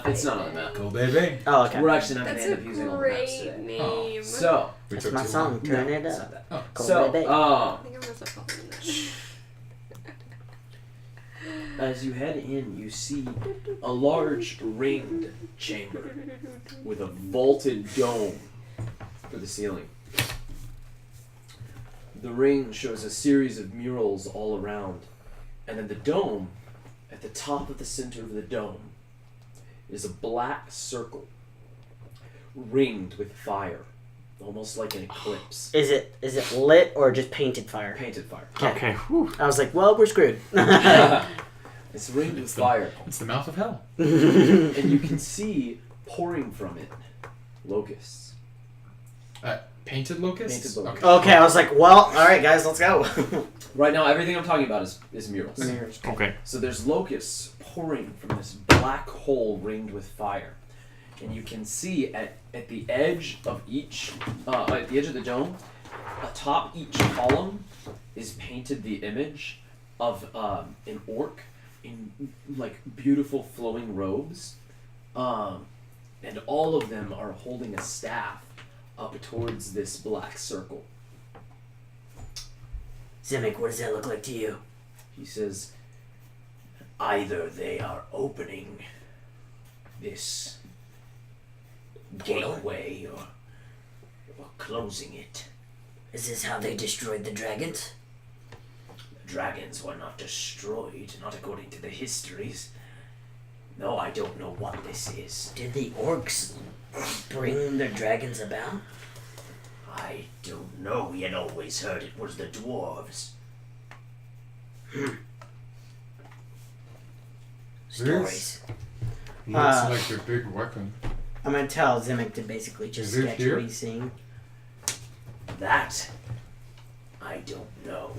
It's not on the map. Go, baby. Oh, okay. We're actually not That's going to a end up using all the maps great today. name. So, We That's took my too song. long. Turn it it's up. not that. Oh. Colbebe. So, I think I'm gonna stop calling that. as you head in, you see a large ringed chamber with a vaulted dome for the ceiling. The ring shows a series of murals all around, and then the dome, at the top of the center of the dome, is a black circle ringed with fire, almost like an eclipse. Is it lit or just painted fire? Painted fire. Okay. Whew. I was like, well, we're screwed. It's ringed with It's the- fire. It's the mouth of hell. And you can see pouring from it locusts. Painted locusts? Painted locusts. Okay, I was like, well, all right, guys, let's go. Right now, everything I'm talking about is murals. Okay. So there's locusts pouring from this black hole ringed with fire, and you can see at the edge of each, at the edge of the dome, atop each column is painted the image of an orc in like beautiful flowing robes, and all of them are holding a staff up towards this black circle. Zemek, what does that look like to you? He says, Either they are opening this gateway or closing it. Is this how they destroyed the dragons? The dragons were not destroyed, not according to the histories. No, I don't know what this is. Did the orcs bring the dragons about? I don't know. We had always heard it was the dwarves. Stories. Looks like your big weapon. I'm gonna tell Zemek to basically just Is it sketch here? what he's seeing. That, I don't know.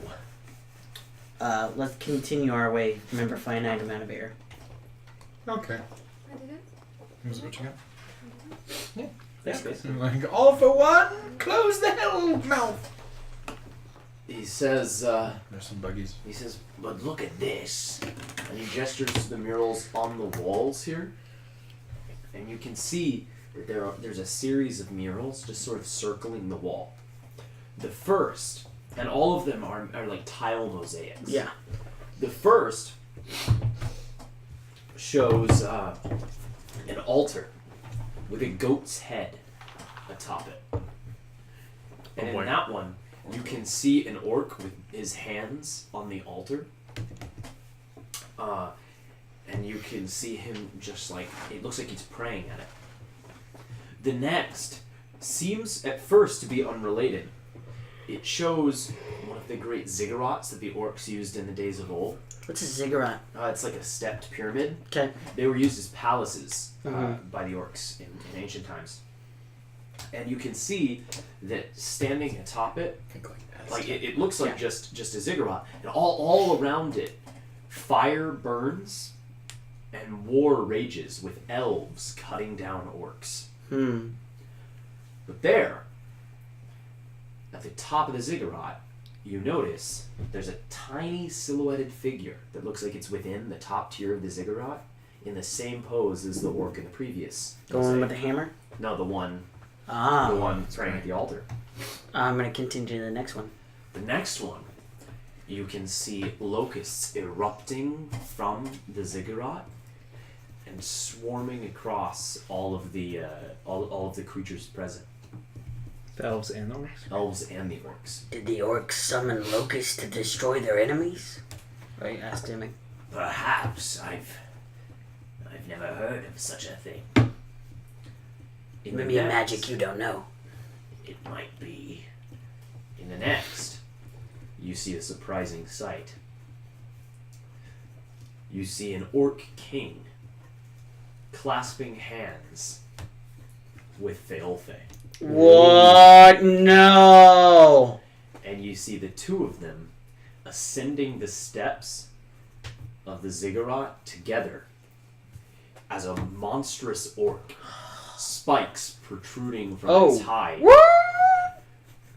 Let's continue our way. Remember, finite amount of air. Okay. I did it. Here's what you got. that's basically. Like, all for one, close the hell mouth. He says, There's some buggies. he says, but look at this. And he gestures to the murals on the walls here. And you can see that there's a series of murals just sort of circling the wall. The first, and all of them are like tile mosaics. Yeah. The first shows an altar with a goat's head atop it. And in that one, you can see an orc with his hands on the altar. And you can see him just like, it looks like he's praying at it. The next seems at first to be unrelated. It shows one of the great ziggurats that the orcs used in the days of old. What's a ziggurat? It's like a stepped pyramid. Okay. They were used as palaces Mhm. by the orcs in ancient times. And you can see that standing atop it, like it looks like just a ziggurat, and all around it, fire burns and war rages with elves cutting down orcs. But there, at the top of the ziggurat, you notice there's a tiny silhouetted figure that looks like it's within the top tier of the ziggurat, in the same pose as the orc in the previous. The one with the hammer? No, the one praying at the altar. I'm gonna continue to the next one. The next one, you can see locusts erupting from the ziggurat and swarming across all of the creatures present, The elves and the orcs. elves and the orcs. Did the orcs summon locusts to destroy their enemies? I asked Zemek. Perhaps I've never heard of such a thing. In the Maybe a next- magic you don't know. It might be. In the next, you see a surprising sight. You see an orc king clasping hands with Feolfe. What? No! And you see the two of them ascending the steps of the ziggurat together as a monstrous orc, spikes protruding from its hide,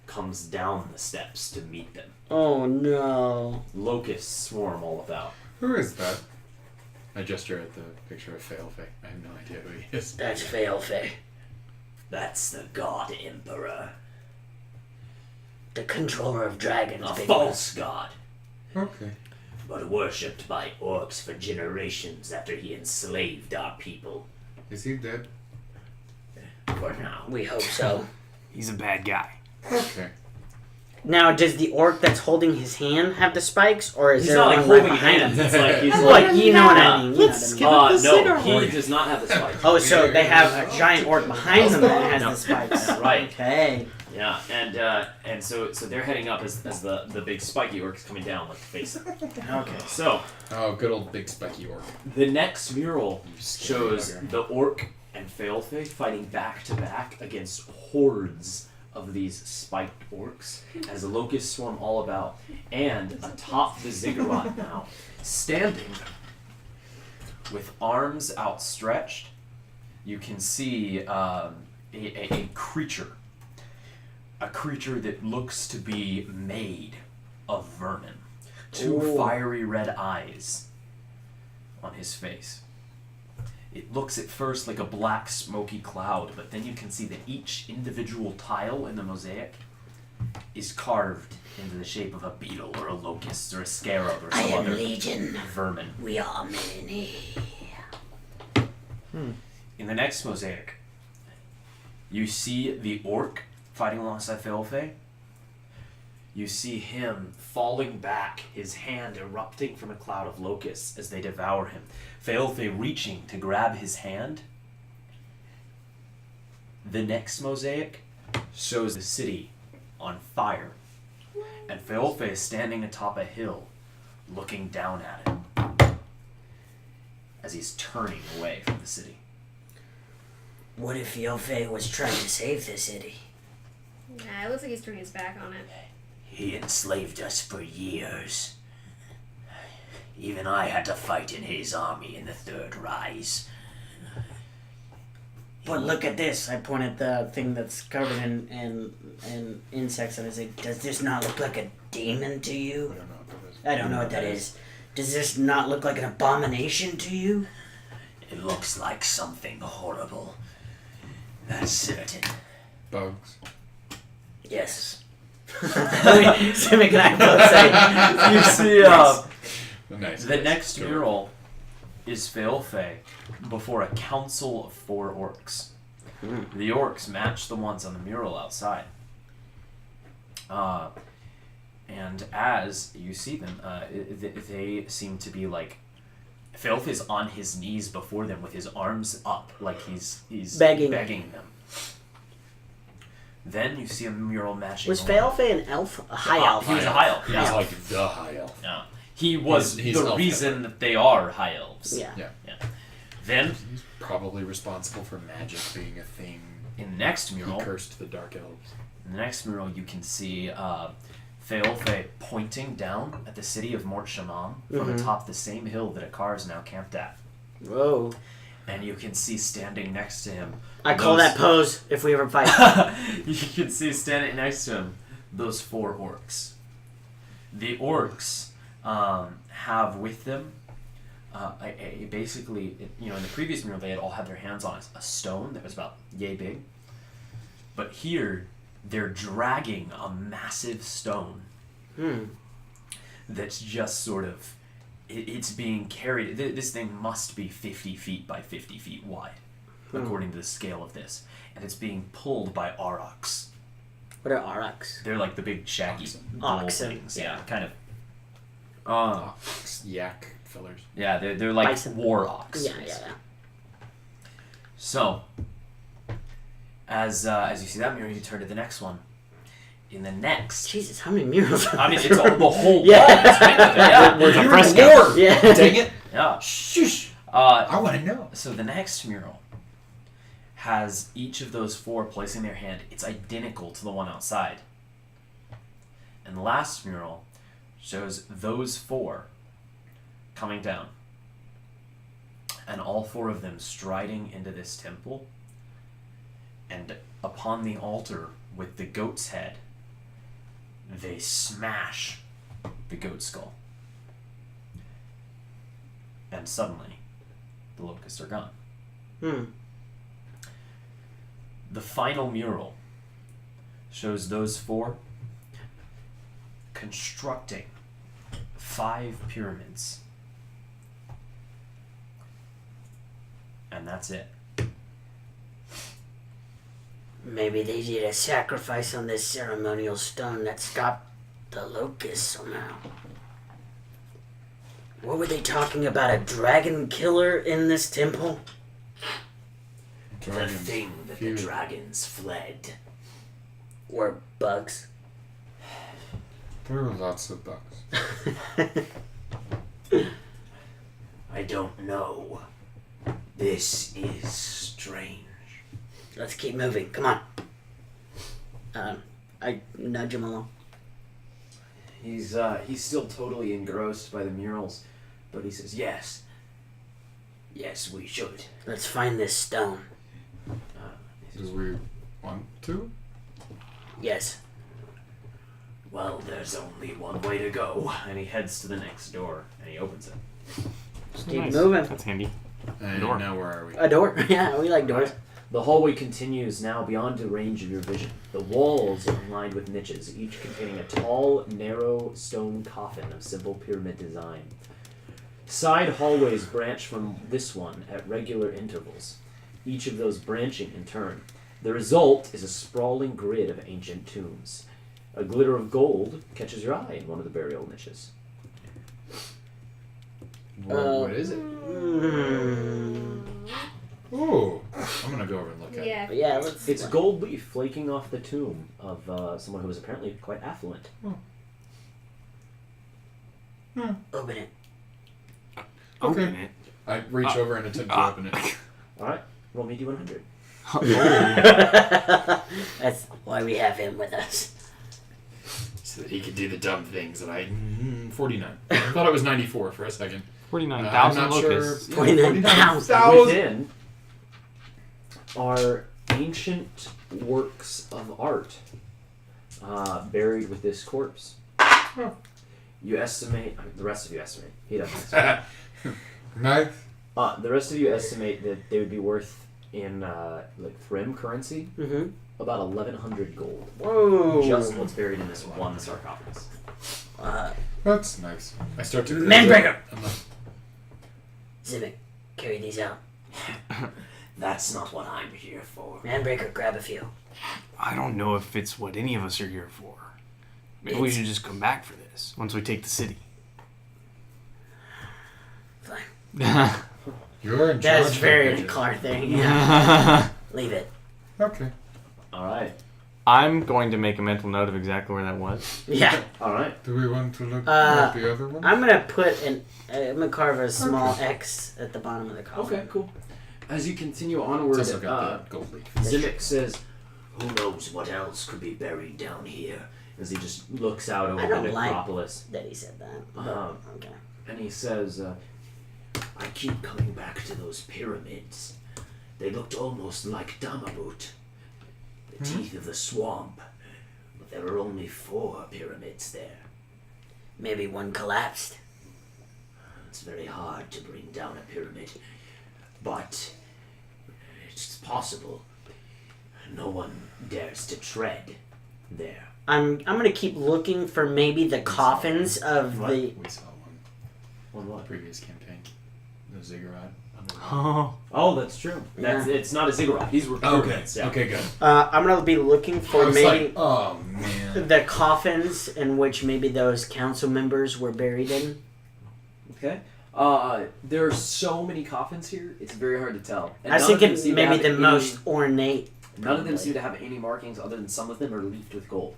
comes down the steps to meet them. Oh no. Locusts swarm all about. Who is that? I gesture at the picture of Feolfe. I have no idea who he is. That's Feolfe. That's the God Emperor. The controller of dragons. A big false god, Okay. but worshipped by orcs for generations after he enslaved our people. Is he dead? For now. one. We hope so. He's a bad guy. Okay. Now, does the orc that's holding his hand have the spikes, or is He's there not one like right holding behind hands. him? It's like he's Like, you know what I mean. You know what I mean. no, he does not have the spikes. Oh, so they have a giant orc behind them that has No. the spikes. Yeah, right. Okay. Yeah, and so they're heading up as the big spiky orc is coming down like face them. Okay. So Oh, good old big spiky orc. the next mural scary shows bugger. the orc and Feolfe fighting back to back against hordes of these spiked orcs as the locusts swarm all about, and atop the ziggurat now, standing with arms outstretched, you can see a creature. A creature that looks to be made of vermin. Two Ooh. fiery red eyes. on his face. It looks at first like a black smoky cloud, but then you can see that each individual tile in the mosaic is carved into the shape of a beetle or a locust or a scarab or I some am other Legion. vermin. We are many. In the next mosaic, you see the orc fighting alongside Feofe. You see him falling back, his hand erupting from a cloud of locusts as they devour him. Feofe reaching to grab his hand. The next mosaic shows the city on fire. And Feofe is standing atop a hill, looking down at it as he's turning away from the city. What if Yofe was trying to save the city? Nah, it looks like he's turning his back on it. He enslaved us for years. Even I had to fight in his army in the Third Rise. But look at this. I point at the thing that's covered in insects and I say, does this not look like a demon to you? I don't know what that is. Does this not look like an abomination to you? It looks like something horrible. That's certain. Bugs. Yes. Simic and I both say, You see, Nice. the next mural is Feofe before a council of 4 orcs. The orcs match the ones on the mural outside. And as you see them, they seem to be like... Feofe is on his knees before them with his arms up, like he's Begging. them. Then you see a mural matching... was the one- Feofe an elf? A high elf? He was a high elf. He's Yeah. like the high elf. Yeah. He was He's the elf reason that they are high elves. Yeah. Then, He's probably responsible for magic being a thing. in the next He mural, cursed the dark elves. you can see Feofe pointing down at the city of Mort Shamam from atop the same hill that Akar is now camped at. Whoa. And you can see standing next to him... I call that pose if we ever fight. You can see standing next to him those 4 orcs. The orcs have with them basically, in the previous mural they had all had their hands on a stone that was about yay big. But here, they're dragging a massive stone that's just sort of... It's being carried... This thing must be 50 feet by 50 feet wide, according to the scale of this. And it's being pulled by aurochs. What are aurochs? They're like the big shaggy bull Oxen, things. yeah. Yeah, kind of. Yak fillers. Yeah, they're like Bison. war ox. Yeah. So, as you see that mirror, you turn to the next one. In the next, Jesus, how many murals? I mean, it's all, the whole Yeah. wall. It's made of it, yeah. Where's the You're fresco? bored. Yeah. Dang it. Yeah. Shush. Uh, I want to know. so the next mural has each of those 4 placing their hand. It's identical to the one outside. And the last mural shows those 4 coming down. And all 4 of them striding into this temple. And upon the altar with the goat's head, they smash the goat skull. And suddenly, the locusts are gone. The final mural shows those 4 constructing 5 pyramids. And that's it. Maybe they did a sacrifice on this ceremonial stone that stopped the locusts somehow. What were they talking about? A dragon killer in this temple? The thing that the dragons fled. Or bugs? There were lots of bugs. I don't know. This is strange. Let's keep moving. Come on. I nudge him along. He's still totally engrossed by the murals, but he says, yes. Yes, we should. Let's find this stone. Do we want to? Yes. Well, there's only one way to go. And he heads to the next door and he opens it. Keep Nice. moving. That's handy. And Door. now where are we? A door. Yeah, we like doors. The hallway continues now beyond the range of your vision. The walls are lined with niches, each containing a tall, narrow stone coffin of simple pyramid design. Side hallways branch from this one at regular intervals, each of those branching in turn. The result is a sprawling grid of ancient tombs. A glitter of gold catches your eye in one of the burial niches. What is it? Ooh, I'm gonna go over and look at it. Yeah. But yeah, let's. It's a gold leaf flaking off the tomb of someone who was apparently quite affluent. Open it. Open Okay. it. I reach over and attempt to open it. Alright, roll me D100. That's why we have him with us. So that he could do the dumb things that I... 49. I thought it was 94 for a second. 49,000 I'm not locusts. sure. 49,000. Within are ancient works of art buried with this corpse. You estimate, the rest of you estimate, he doesn't estimate. Nice. The rest of you estimate that they would be worth in like Thrym currency Mm-hmm. about 1,100 gold. Whoa. Just what's buried in this one sarcophagus. That's nice. I start to... Manbreaker! I'm like, Zimic, carry these out. That's not what I'm here for. Manbreaker, grab a few. I don't know if it's what any of us are here for. Maybe we It's- should just come back for this once we take the city. Fine. you're in charge. That is very Major. Car thing. Yeah. Leave it. Okay. Alright. I'm going to make a mental note of exactly where that was. Yeah. Alright. Do we want to look Uh, at the other one? I'm gonna put I'm gonna carve a small X at the bottom of the coffin. Okay, cool. As you continue onward, It's also got the gold leaf. Zimic says, Who knows what else could be buried down here? as he just looks out over I the don't like- necropolis, That he said that. But, okay. and he says, I keep coming back to those pyramids. They looked almost like Damabut, the teeth of the swamp. But there were only 4 pyramids there. Maybe one collapsed. It's very hard to bring down a pyramid, but it's possible. No one dares to tread there. I'm gonna keep looking for maybe the coffins of What? the. We saw one. on what? Previous campaign. The ziggurat. Oh. Oh, that's true. That's It's not a ziggurat. These were Okay. pyramids. Yeah. Okay, good. I'm gonna be looking I for was maybe like, oh, man. the coffins in which maybe those council members were buried in. Okay. There are so many coffins here, it's very hard to tell. And I was none of them thinking seem to maybe have the any- most ornate. None of them probably. seem to have any markings other than some of them are leafed with gold.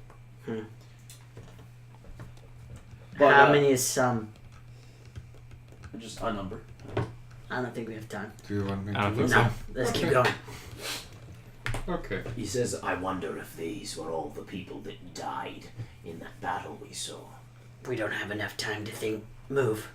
But, How many is some? Just a number. I don't think we have time. Do you want me I to don't look? think No, let's keep going. Okay. He says, I wonder if these were all the people that died in that battle we saw. We don't have enough time to think. Move.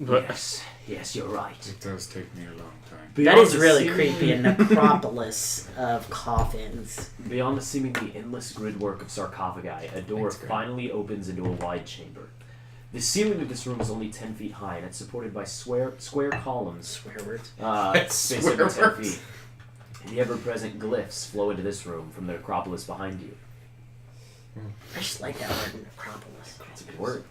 But Yes, you're right. It does take me a long time. That Beyond is the really seeming- creepy. A necropolis of coffins. Beyond the seemingly endless gridwork of sarcophagi, a door Thanks, Greg. finally opens into a wide chamber. The ceiling of this room is only 10 feet high, and it's supported by square columns Swear words. spaced over 10 Swear words. feet. The ever-present glyphs flow into this room from the necropolis behind you. I just like that word, necropolis. It's a good word.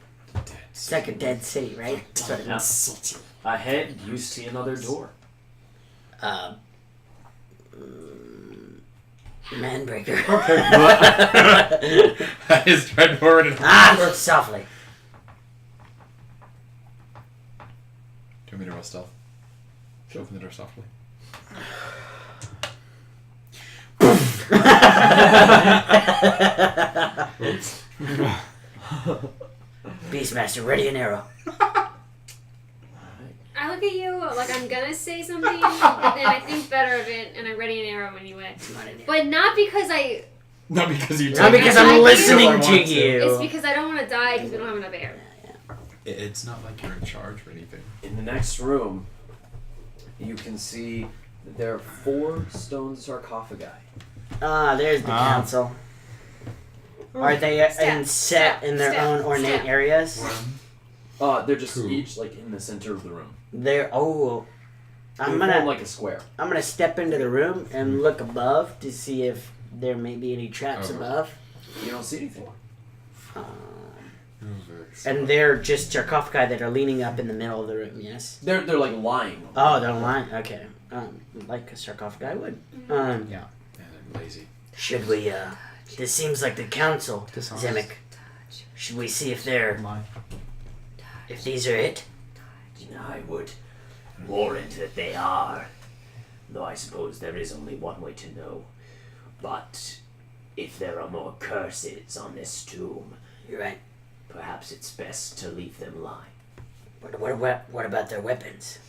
It's like a dead city, right? That's what it Yeah. is. Ahead, you see another door. Manbreaker. I just tried forward and Softly. Do you want me to roll stealth? Open the door softly. Oops. Beastmaster, ready an arrow. I look at you like I'm gonna say something, and then I think better of it, and I ready an arrow anyway. Smart idea. But not because I. Not because you Not told me because to. I I'm like listening I want to you. It's because I don't want to die because we don't have enough air. It's not like you're in charge or anything. In the next room, you can see that there are 4 stone sarcophagi. There's the council. Are they Step, set in their step, own ornate step. areas? They're just Cool. each like in the center of the room. There. Oh, They I'm form gonna like a square. step into the room and look above to see if there may be any traps Oh. above. You don't see anything. And they're just sarcophagi that are leaning up in the middle of the room. Yes. They're like lying. Oh, they're lying. Okay. Like a sarcophagi would. Yeah, they're lazy. Should we? This seems like the council, Dishonest. Zemek. Should we see if they're? If these are it? I would warrant that they are. Though I suppose there is only one way to know. But if there are more curses on this tomb, You're right. perhaps it's best to leave them lie. What about their weapons?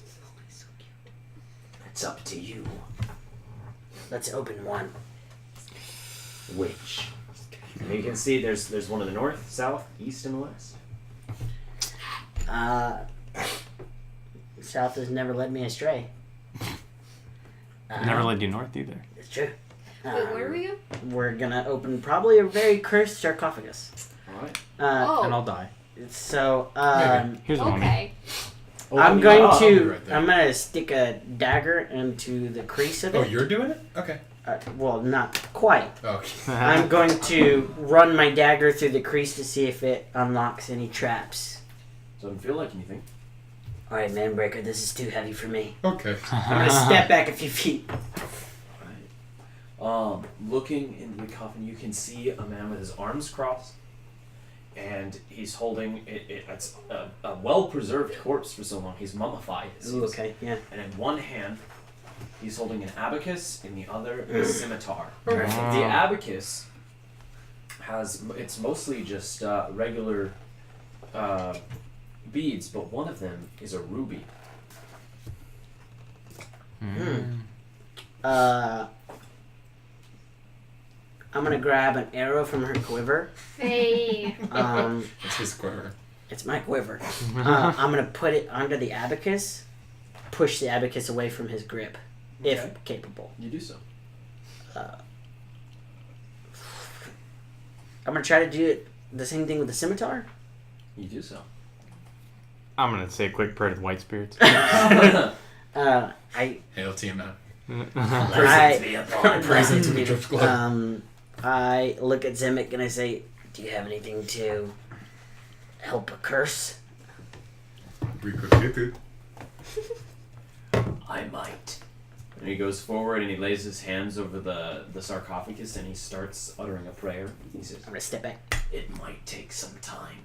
It's up to you. Let's open one. Which? And you can see there's one in the north, south, east, and west. South has never led me astray. It never led you north either. It's true. Wait, where do we go? We're gonna open probably a very cursed sarcophagus. All right. And Oh, I'll die. So Here's the mummy. okay. I'm Open it going up. to right there. I'm gonna stick a dagger into the crease of it. Oh, you're doing it? Okay. Well, not quite. Okay. I'm going to run my dagger through the crease to see if it unlocks any traps. Doesn't feel like anything. All right, Manbreaker, this is too heavy for me. Okay. I'm gonna step back a few feet. Looking into the coffin, you can see a man with his arms crossed, and he's holding it's a well-preserved corpse for so long. He's mummified. it Ooh, seems. okay, yeah. And in one hand, he's holding an abacus. In the other, a scimitar. Okay. The abacus it's mostly just regular beads, but one of them is a ruby. I'm gonna grab an arrow from her quiver. Hey. It's his quiver. It's my quiver. I'm gonna put it under the abacus, push the abacus away from his grip, Okay. if capable. You do so. I'm gonna try to do the same thing with the scimitar. You do so. I'm gonna say a quick prayer to the white spirits. I Hail Tiamat. Blessings be upon Praise them. him to the Drift Club. I look at Zemek and I say, "Do you have anything to help a curse?" I might. And he goes forward and he lays his hands over the sarcophagus and he starts uttering a prayer. He says, I'm gonna step back. It might take some time.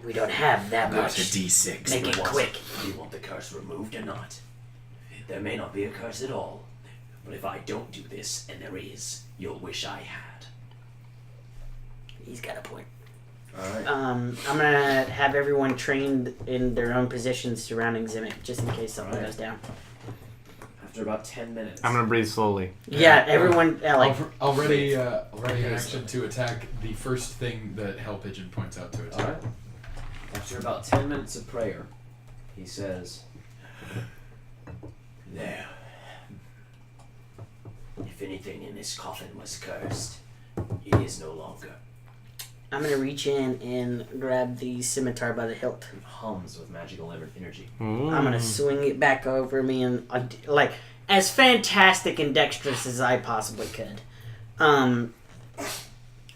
We don't have that Got a much. D6. Make it quick. Do you want the curse removed or not? There may not be a curse at all, but if I don't do this, and there is, you'll wish I had. He's got a point. alright. I'm gonna have everyone trained in their own positions surrounding Zemek, just in case something Alright. goes down. After about 10 minutes. I'm gonna breathe slowly. Yeah, everyone. I'll ready an action to attack the first thing that Hell Pigeon points out to attack. Alright. After about 10 minutes of prayer, he says, There. If anything in this coffin was cursed, it is no longer. I'm gonna reach in and grab the scimitar by the hilt. It hums with magical energy. Ooh. I'm gonna swing it back over me and like as fantastic and dexterous as I possibly could.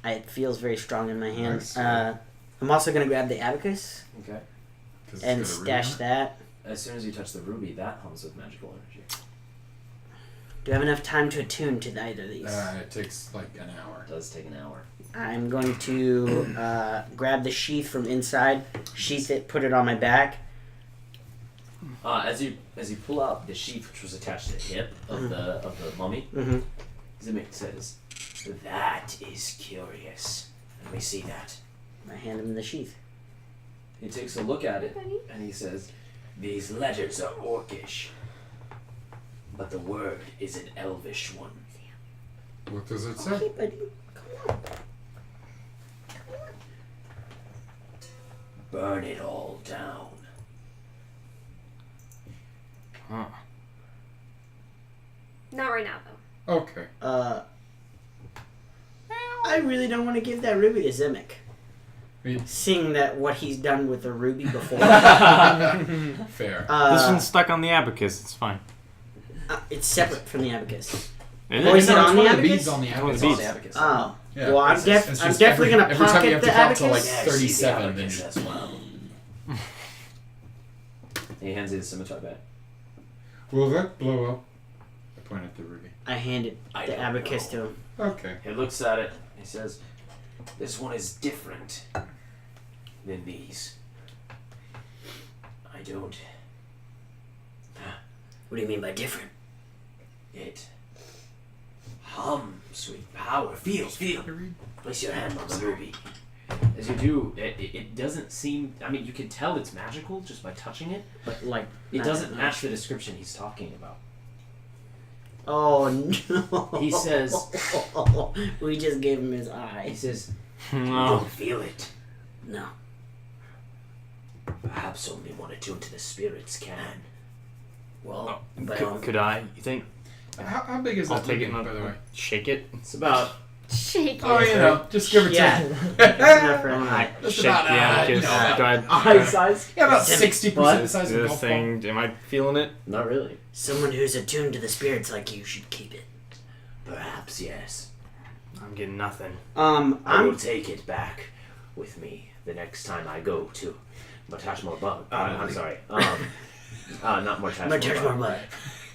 It feels very strong in my hand. Nice. I'm also gonna grab the abacus Okay. 'Cause it's and got a ruby stash on it. that. As soon as you touch the ruby, that hums with magical energy. Do I have enough time to attune to either of these? It takes like an hour. It does take an hour. I'm going to grab the sheath from inside, sheath it, put it on my back. As you pull out the sheath which was attached to the hip of the mummy, Mm-hmm. Zemek says, That is curious. Let me see that. I hand him the sheath. he takes a look at it and he says, These letters are Orcish, but the word is an Elvish one. What does it say? Okay, buddy. Come on. Burn it all down. Huh. Not right now, though. Okay. I really don't want to give that ruby to Zemek. seeing that what he's done with the ruby before. Fair. This one's stuck on the abacus. It's fine. It's separate from the abacus. Is Oh, it? is it on the abacus? beads on the One of abacus. the It's on beads. the abacus. Oh. Yeah, Well, I'm it's just definitely gonna every time you have pocket to the count to abacus. like 37, then as well. He hands you the scimitar back. will that blow up? I point at the ruby. I handed I the don't abacus know. to him. Okay. He looks at it. He says, "This one is different than these. I don't. What do you mean by different? It hums with power. Feel. Place your hand on the ruby." As you do, it doesn't seem. I mean, you can tell it's magical just by touching it, But like it not doesn't that match much. the description he's talking about. Oh no! He says- we just gave him his He eye. says, "You No. don't feel it. No. Perhaps only one attuned to the spirits can." Well, but Could I? You think? How big is I'll that take it ruby, and by the way? shake it. It's about Shake it. Oh, you know, just give or yeah, take. that's enough for him. That's Shake about, the abacus. you know, Do I? Eye size? Yeah, about Seven. 60% What? the size of a This golf ball. thing. Am I feeling it? not really. Someone who's attuned to the spirits like you should keep it. Perhaps yes. I'm getting nothing. I will I'm take it back with me the next time I go to Matash Morbug. I'm sorry. Not Matash much more Morbug. blood.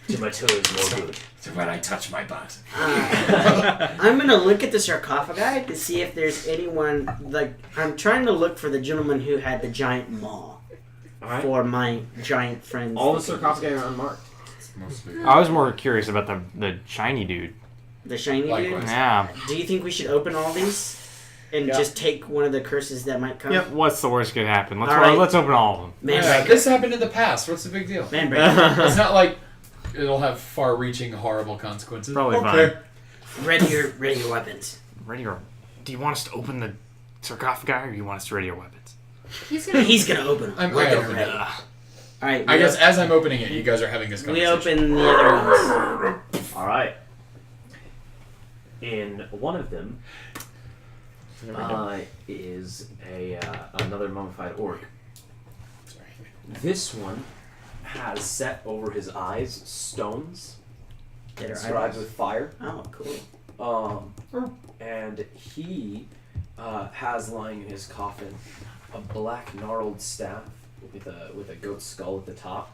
To my toes more good. So when I touch my butt. I'm gonna look at the sarcophagi to see if there's anyone like I'm trying to look for the gentleman who had the giant maw Alright. for my giant friends. All the that can- sarcophagi are unmarked. Mostly. I was more curious about the shiny dude. The shiny Likewise. dude. Yeah. Do you think we should open all these and Yeah. just take one of the curses that might come? Yep. What's the worst could happen? Let's All right. let's open all of them. Man Yeah, breaker. this happened in the past. What's the big deal? Man breaker. It's not like it'll have far-reaching, horrible consequences. Probably okay. ready your weapons. Ready or? Do you want us to open the sarcophagi, or do you want us to ready our weapons? He's gonna. He's gonna open them. I'm We're gonna gonna open ready. it. All right. I guess as I'm opening it, you guys are having this we conversation. open the other ones. All right. In one of them is another mummified orc. Sorry. This one has set over his eyes stones That are inscribed eyeballs. with fire. Oh, cool. And he has lying in his coffin a black gnarled staff with a goat's skull at the top.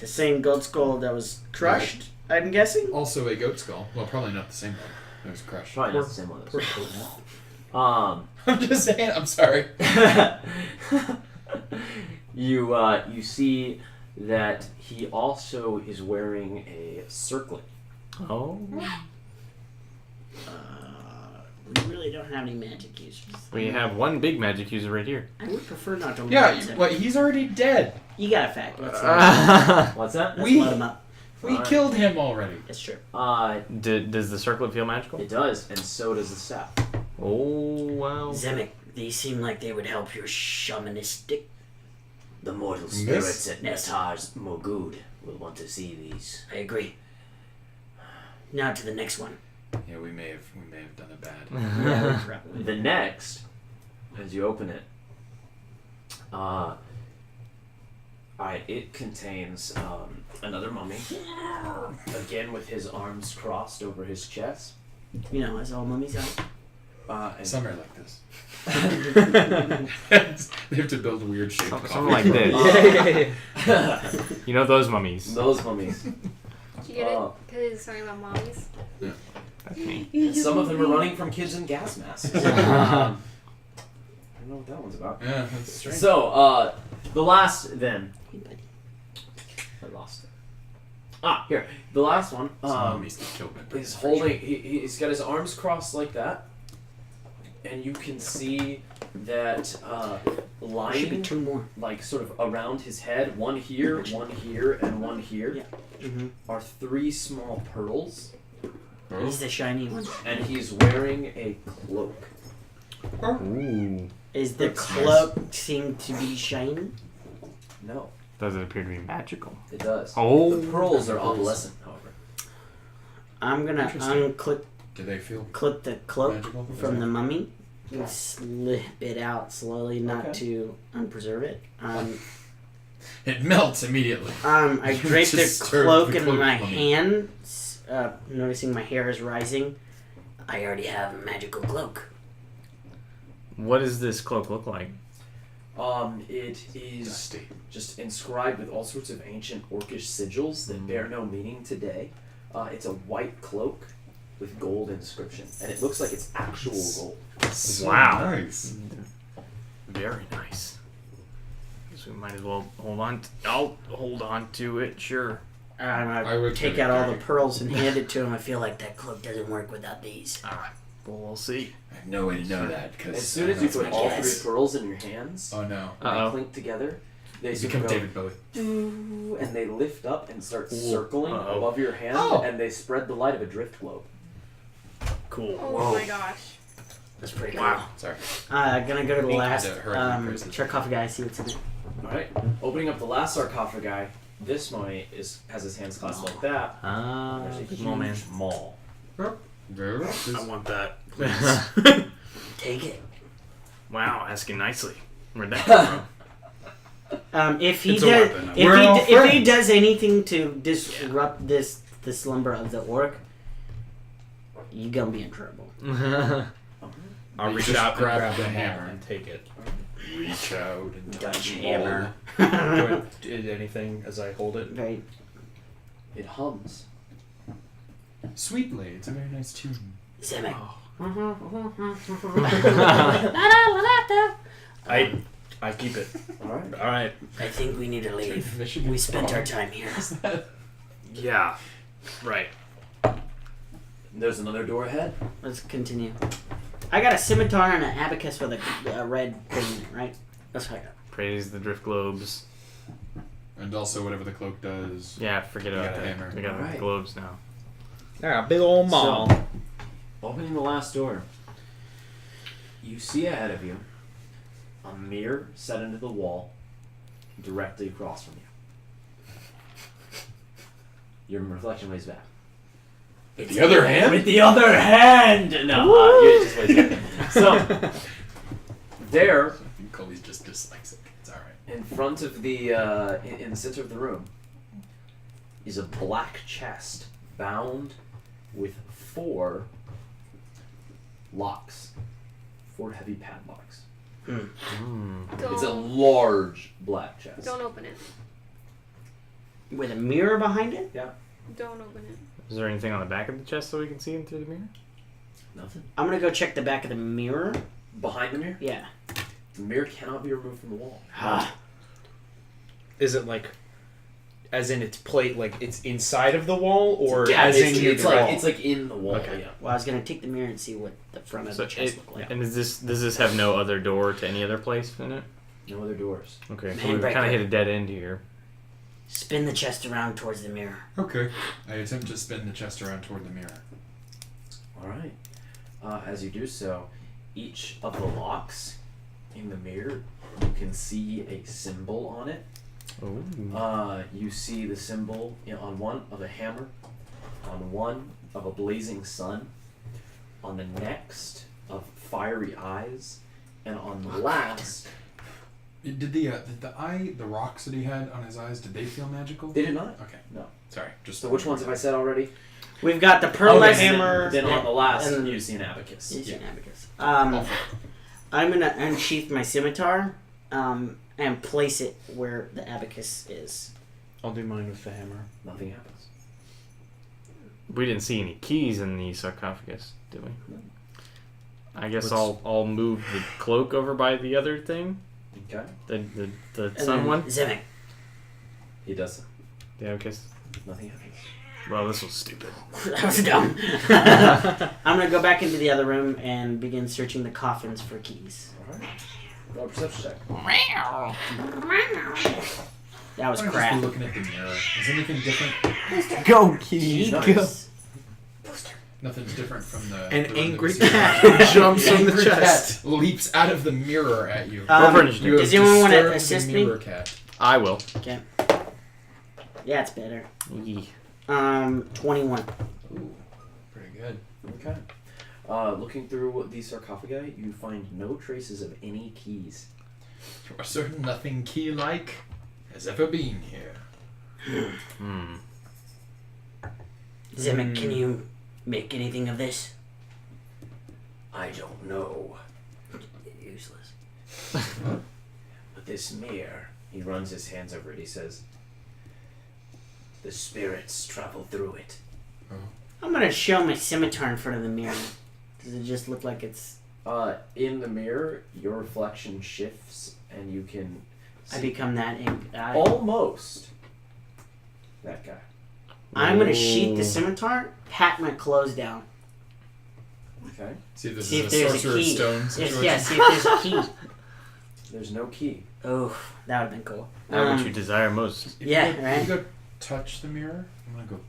The same goat skull that was crushed. I'm guessing. Also a goat skull. Well, probably not the same one. It was crushed. Probably not the same one. I'm just saying. I'm sorry. You see that he also is wearing a circlet. Oh. We really don't have any magic users. We have one big magic user right here. I would prefer not to. Yeah, let him. but he's already dead. You got a fact. Let's What's that? let him up. We Alright. killed him already. That's true. Does the circlet feel magical? It does, and so does the staff. Oh wow. Zemek, these seem like they would help your shamanistic. The mortal spirits at Netar's Mogud will want to see these. I agree. Now to the next one. Yeah, we may have done it bad. Yeah, we probably. The next, as you open it, alright, it contains another mummy, again with his arms crossed over his chest. You know, as all mummies are. And Some are like this. They have to build weird shaped Something like this. You know those mummies. those mummies. Did you get it? Because it's talking about mommies. That's me. And some of them are running from kids in gas masks. I don't know what that one's about. Yeah, that's strange. So, the last then. Hey, buddy. I lost it. Here. The last one Some mummies that killed me. is holding. He's got his arms crossed like that, and you can see that There should be lying two more. like sort of around his head, one here, and one here, Yeah. Mm-hmm. are three small pearls, This is the shiny one. and he's wearing a cloak. Ooh. Is the That's cloak seem to be shiny? No, Does it appear to be magical? it does. Oh. The pearls are opalescent, however. I'm gonna Interesting. unclip Do they feel clip the cloak magical? from the mummy and slip it out slowly, not Okay. to unpreserve it. It melts immediately. I drape the Just stir cloak the in cloak my mummy. hand, noticing my hair is rising. I already have a magical cloak. What does this cloak look like? It is Dusty. just inscribed with all sorts of ancient orcish sigils that bear no meaning today. It's a white cloak with gold inscription, and it looks like it's actual gold. So Wow. nice. Very nice. Guess we might as well hold on. I'll hold on to it. Sure. I would Take give out it all a the go. pearls and hand it to him. I feel like that cloak doesn't work without these. All right. Well, we'll see. I have no way to know that because As soon as you put all Yes. 3 pearls in your hands, Oh no. and they Uh-oh. clink together, they You sort become of go, David Bowie. "Doo," and they lift up and start circling Uh-oh. above your hand, Oh. and they spread the light of a drift globe. Cool. Oh my gosh. That's pretty cool. Wow. Sorry. Gonna go to the Had last to hurry the prices. sarcophagi, see what's in it. All right, opening up the last sarcophagi, this mummy has his hands clasped like that. Ah, There's a huge well, man. maul. I want that. Take it. Wow, asking nicely. Where'd that come from? If he It's a does, weapon. if We're he, all if he friends. does anything to disrupt the slumber of the orc, you gonna be in trouble. I'll You reach just out and grab grab the the hammer. hammer and take it. Reach out and Dutch touch hammer. Do I did anything as I hold it? Very. It hums. Sweetly. It's a very nice tune. Zemek. I keep it. All right. All right. I think we need to leave. That should be We spent wrong. our time here. Yeah. Right. There's another door ahead. Let's continue. I got a scimitar and an abacus with a red thing in it, right? That's what I got. Praise the drift globes. And also whatever the cloak does. Yeah, forget You about got a that. hammer. We got Alright. globes now. Yeah, big old maul. So, opening the last door, you see ahead of you a mirror set into the wall directly across from you. Your reflection waves back. With the other hand? With the other hand! No, you just waves back. So, there, Colby's just dyslexic. It's alright. in front of the, in the center of the room, is a black chest bound with 4 locks. 4 heavy padlocks. It's a Don't, large black chest. don't open it. With a mirror behind it? Don't open it. Is there anything on the back of the chest so we can see into the mirror? Nothing. I'm gonna go check the back of the mirror. Behind the mirror? Yeah. The mirror cannot be removed from the wall. Is it like, as in it's plate, like it's inside of the wall, or Yeah, as in near it's the like wall? it's like in the wall. Okay. Yeah. Well, I was gonna take the mirror and see what the front of So the chest it- looked like. And does this have no other door to any other place in it? No other doors. Okay, so Handbreaker. we've kind of hit a dead end here. Spin the chest around towards the mirror. Okay. I attempt to spin the chest around toward the mirror. All right. As you do so, each of the locks in the mirror, you can see a symbol on it. Oh. You see the symbol on one of a hammer, on one of a blazing sun, on the next of fiery eyes, and on the last, Did the rocks that he had on his eyes, did they feel magical? they did not. Okay. No. Sorry. Just So which ones have I said already? We've got the pearlescent hammer. Then on the last, and- you see an abacus. It's an abacus. All four. I'm gonna unsheath my scimitar, and place it where the abacus is. I'll do mine with the hammer. Nothing happens. We didn't see any keys in the sarcophagus, did we? No. I guess Let's- I'll move the cloak over by the other thing. Okay. The And sun then one. Zemek. He does so. The abacus. Nothing happens. Well, this was stupid. That was dumb. I'm gonna go back into the other room and begin searching the coffins for keys. All right. Roll a perception check. That was I'm just crap. looking at the mirror. Is anything different? Go, keys, Jeepers. Nothing's different from the. An the room angry that we see. cat jumps from the Angry chest. cat leaps out of the mirror at you. Roll for Um, initiative. You have does anyone want to disturbed assist the me? mirror cat. I will. Okay. Yeah, it's better. Yee. 21. Ooh, pretty good. Okay. Looking through the sarcophagi, you find no traces of any keys. You are certain nothing key-like has ever been here. Zemek, can you make anything of this? I don't know. Useless. But this mirror, He runs his hands over it. He says, the spirits travel through it. I'm gonna show my scimitar in front of the mirror. Does it just look like it's... in the mirror, your reflection shifts and you can I see become that... almost that guy. I'm gonna sheath the scimitar, pat my clothes down. Okay. See if this See if is a there's a Sorcerer's key. Stone Yes, situation. yeah, see if there's a key. There's no key. Oh, that would've been cool. That what you desire most. If you Yeah, go- right? If you go touch the mirror, I'm gonna go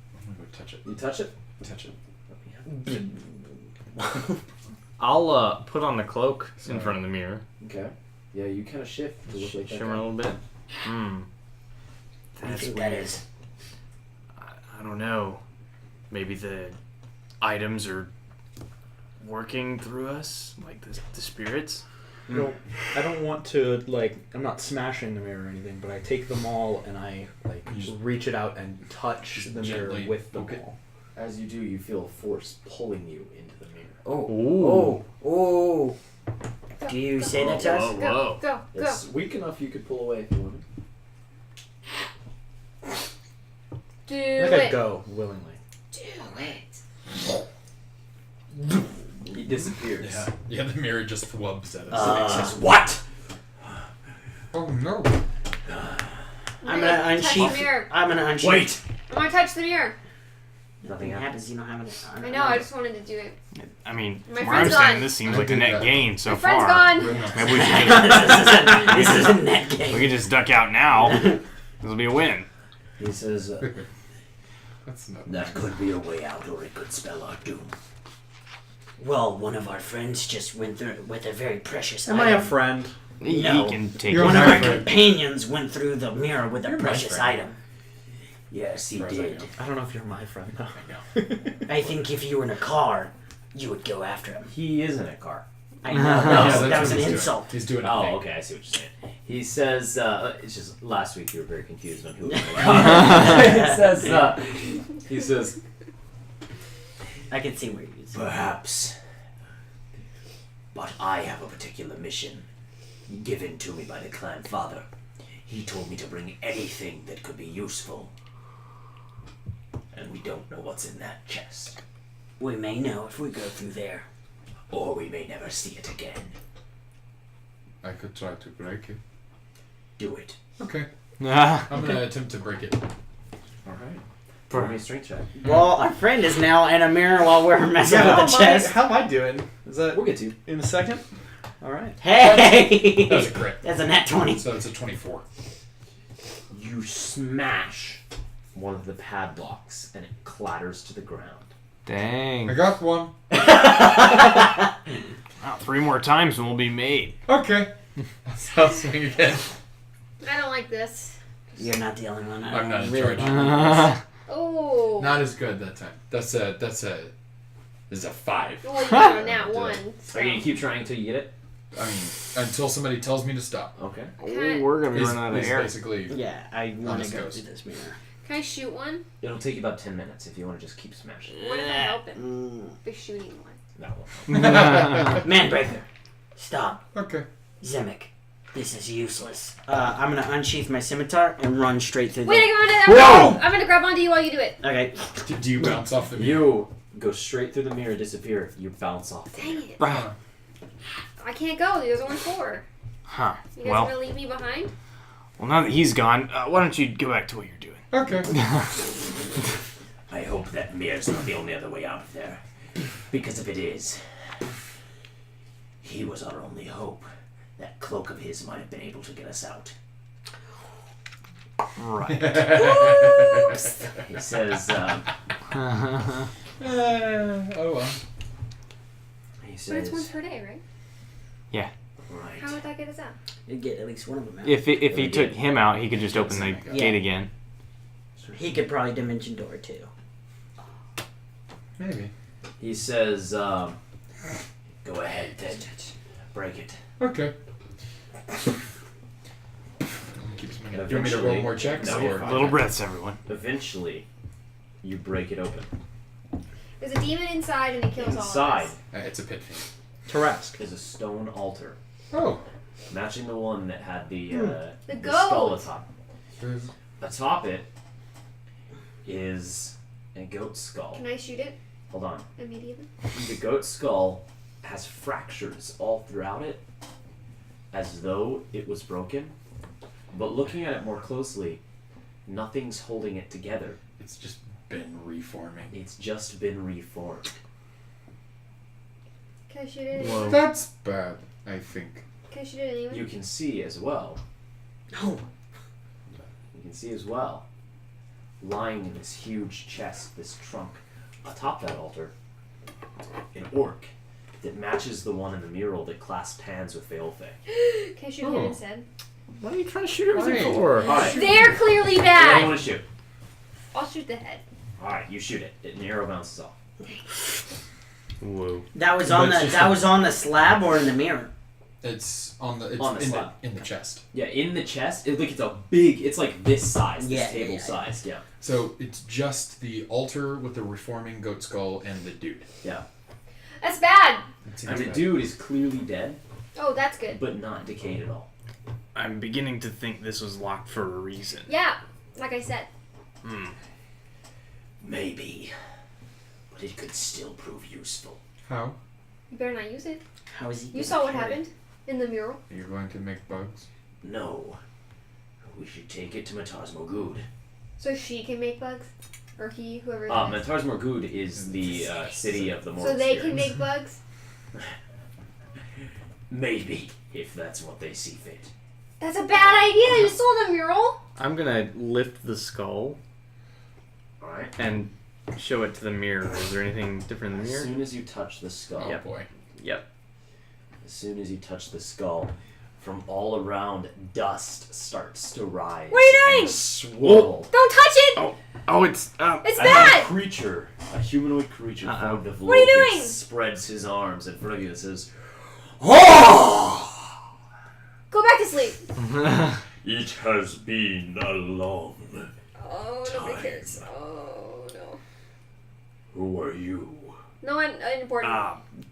touch it. You touch it? Touch it. I'll put on the cloak in front of the mirror. Okay. Yeah, you kind of shift to look like that Shimmer a guy. little bit. What do you That's think weird. that is? I don't know. Maybe the items are working through us, like the spirits. I don't want to, like, I'm not smashing the mirror or anything, but I take the maul and I, like, You just- reach it out and touch the mirror gently with the poke it. maul. As you do, you feel a force pulling you into the mirror. Oh, oh. Do you say that to us? Whoa, whoa. Go. It's weak enough you could pull away if you wanted. Do Like it. I go willingly. Do it. He disappears. Yeah, the mirror just thwubs at us. Says, what? Oh no! I'm gonna Touch the unsheath. mirror. I'm gonna unsheath. Wait! I'm gonna touch the mirror. Nothing happens. You don't have it. I know. I just wanted to do it. I mean, My from where I'm friend's standing, gone. this seems I like a did net that. gain so My friend's far. gone. Maybe we should just, This is a net we game. could just duck out now. This will be a win. He says, That's not. That could be a way out, or it could spell our doom. Well, one of our friends just went through with a very precious Am I item. a friend? He No. can take You're it. One my of our friend. companions went through the mirror with a You're my precious friend. item. Yes, he As far as I did. know. I don't know if you're my friend, though. I think if you were in a car, you would go after him. he is in a car. I know. Yeah, That that's was what an he's doing. insult. He's doing a Oh, thing. okay, I see what you're saying. He says, it's just last week you were very confused on who was in the car. he says, I can see where you're Perhaps. But I have a particular mission given to me by the clan father. He told me to bring anything that could be useful. And we don't know what's in that chest. We may know if we go through there. Or we may never see it again. I could try to break it. Do it. Okay. Ah, I'm gonna attempt to break it. alright. Roll me a strength check. Well, our friend is now in a mirror while we're messing Yeah, with the chest. how am I doing? Is that We'll get to you. in a second? All right. Hey! That was a crit. That's a nat 20. So it's a 24. You smash one of the padlocks and it clatters to the ground. dang. I got one. Wow, 3 more times and we'll be made. Okay. I'll swing again. I don't like this. You're not the only one. I'm not in really charge. don't like this. Oh. Not as good that time. This is a 5. Well, you got on that one. So. Are you gonna keep trying until you get it? I mean, until somebody tells me to stop. Okay. Oh, we're gonna be He's, running out of he's air. basically. Yeah, I want Honest to go ghost. through this mirror. Can I shoot one? It'll take you about 10 minutes if you want to just keep smashing. What if I help him? By shooting one. That one. Manbreaker, stop. Okay. Zemek, this is useless. I'm gonna unsheath my scimitar and run straight through Wait, the... I'm gonna grab onto you while you do it. Okay. Do you bounce off the mirror? You go straight through the mirror, disappear. You bounce off. Dang it. Bruh. I can't go. There's only 4. Huh. You guys Well, gonna leave me behind? now that he's gone, why don't you go back to what you're doing? Okay. I hope that mirror's not the only other way out of there. Because if it is, he was our only hope. That cloak of his might have been able to get us out. Right. He says, Oh well. he But it's once says, per day, right? Right. How would that get us out? You'd get at least one of them out. if he took him out, he could just open the Yeah. gate again. He could probably dimension door too. Maybe. He says, "Go ahead, then. Break it." Okay. Keep swinging. Do you want me to roll more checks? No, you're or? fine. Little breaths, everyone. Eventually, you break it open. There's a demon inside and he kills all Inside of us. It's a pit fiend. Tarrasque. is a stone altar, Oh. matching the one that had the goat. skull atop. Atop it is a goat skull. Can I shoot it Hold on. immediately? The goat skull has fractures all throughout it, as though it was broken. But looking at it more closely, nothing's holding it together. It's just been reforming. It's just been reformed. Can I shoot it? Whoa. Anyway? That's bad, I think. Can I shoot it anyway? You can see as well. No. You can see as well, lying in this huge chest, this trunk, atop that altar, an orc that matches the one in the mural that clasped hands with Failfay. Can I shoot him instead? What are you trying to shoot everything Why? for? Alright. They're clearly What do you bad! want to shoot? I'll shoot the head. Alright, you shoot it. An arrow bounces off. Whoa. That was on That's the just that a- was on the slab or in the mirror. It's on the On the in slab. in the chest. Yeah, in the chest, it's a big, it's like this size, this Yeah, table yeah, yeah. size. Yeah. So it's just the altar with the reforming goat skull and the dude. Yeah. That's bad! And the dude is clearly dead, Oh, that's good. but not decayed at all. I'm beginning to think this was locked for a reason. Yeah, like I said. Hmm. Maybe. But it could still prove useful. How? You better not use it. How is he? You gonna saw what carry happened in the mural. You're going to make bugs? No. We should take it to Matar's Mogud. So she can make bugs? Or he, whoever it is. Matar's Morgud is the city of the mortal So they can spirits. make bugs? Maybe, if that's what they see fit. That's a bad idea! You saw the mural! I'm gonna lift the skull Alright. and show it to the mirror. Is there anything different in the As mirror? soon as you touch the skull, Oh boy. Yep. as soon as you touch the skull, from all around, dust starts to rise. What are you doing? And swirl. Don't touch it! Oh, it's It's And a bad! creature, a humanoid creature formed of What are you locusts, doing? spreads his arms in front of you and says, Go back to sleep. "It has been a long. Oh, nobody cares. Oh, no. Who are you?" No one important.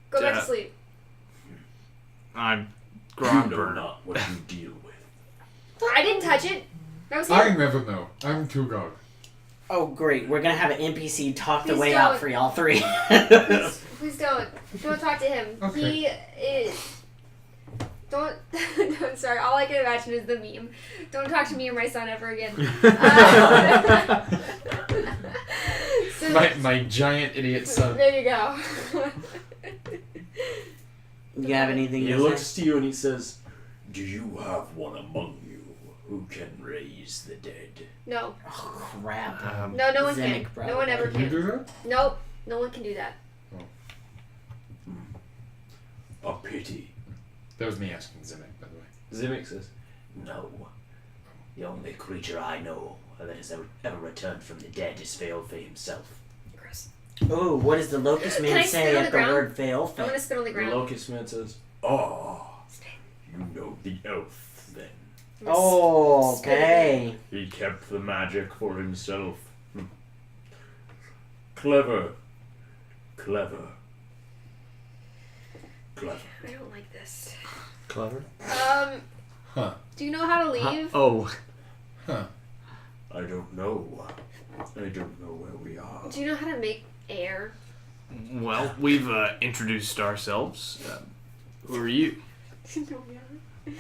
Go back to sleep. I'm You grog know burner. not what you deal with. I didn't touch it. That was I him. never know. I'm Tugog. Oh great, we're gonna have an NPC talk the Please way don't. out for y'all three. Please don't. Don't talk to him. Okay. He is. Don't. Don't. Sorry. All I can imagine is the meme. Don't talk to me or my son ever again. So, My giant idiot son. there you go. You have anything He to looks say? to you and he says, "Do you have one among you who can raise the dead?" No. Oh, crap. No. No one Zemek, can. bro. No one ever Can you can. do that? Nope. No one can do that. A pity. That was me asking Zemek, by the way. Zimik says, No. The only creature I know that has ever returned from the dead is Failfay himself. Gross. Oh, what does the locust Can man I say spit on at the the ground? word fail? I want to spit on the the ground. locust man says, "Oh, you know the elf then. Oh, Spit it okay. He kept the magic for himself. Clever. Clever. Clever." I don't like this. Clever. Huh. Do you know how to leave? Oh. Huh. I don't know. I don't know where we are. Do you know how to make air? Well, we've introduced ourselves. Who are you?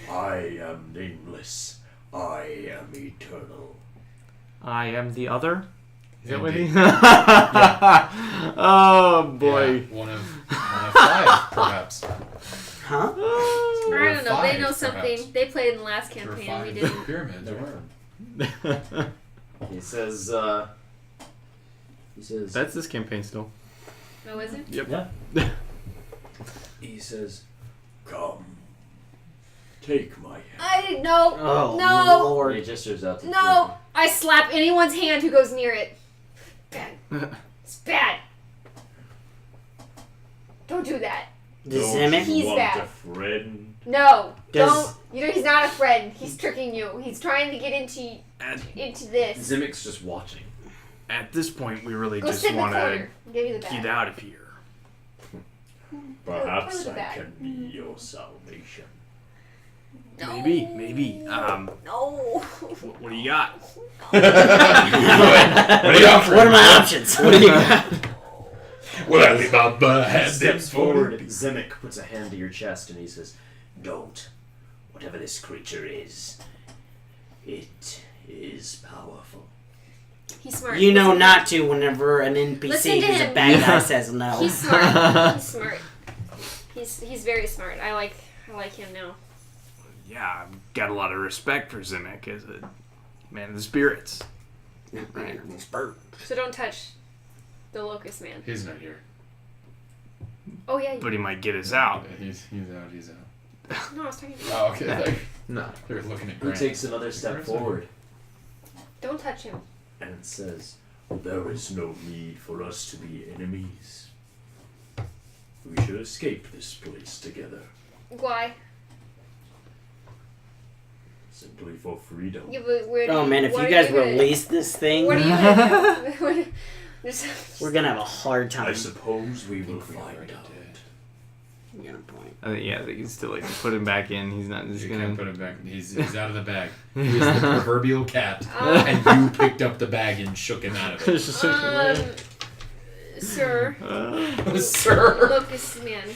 I am nameless. I am eternal. I am the other. Is that what Indeed. he? Oh boy. Yeah, one of 5, perhaps. Huh? I don't know. They 5, know something. perhaps. They played in the last There were campaign. We 5 didn't. pyramids. Or He says, That's this campaign still. Oh, is it? Yep. he says, "Come. Take my hand." I no. Oh, No. And Lord. he gestures out to the No. I slap anyone's hand who goes near it. Bad. It's bad. Don't do that. Does Don't Zimic? you He's want bad. a friend? No, Does- don't. You know he's not a friend. He's tricking you. He's trying to get into this. Zimic's just watching. At this point, we really Go just sit in the want to corner. Give me the bag. get out of here. Perhaps the I bag. can be your salvation. No. Maybe. No. What do you got? What are you offering? What are my options? What do you got? Well, Alibaba has Steps steps forward. forward. Zimic puts a hand to your chest and he says, Don't. Whatever this creature is, it is powerful. He's smart. You know Listen not to whenever an Listen NPC to who's a him. bad guy says no. He's smart. He's smart. He's very smart. I like him now. Yeah, I've got a lot of respect for Zimic as a man of the spirits. Right. So don't touch the locust man. He's not here. Oh yeah. But he might get us out. He's out. No, I was talking to you. Oh, okay. Yeah. No. They're looking at he Grant. takes another step Grant's forward Don't touch him. and says, There is no need for us to be enemies. We should escape this place together, Why? simply for freedom. Yeah, but where Oh man, if what you are guys gonna- release this thing, What are you gonna do? Just- we're gonna have a hard I time. suppose we will we find already out. You got a point. Yeah, they can still like put him back in. He's not just You gonna. can't put him back. He's out of the bag. He is the proverbial cat, Um, and you picked up the bag and shook him out of it. Sir, Sir. locust man.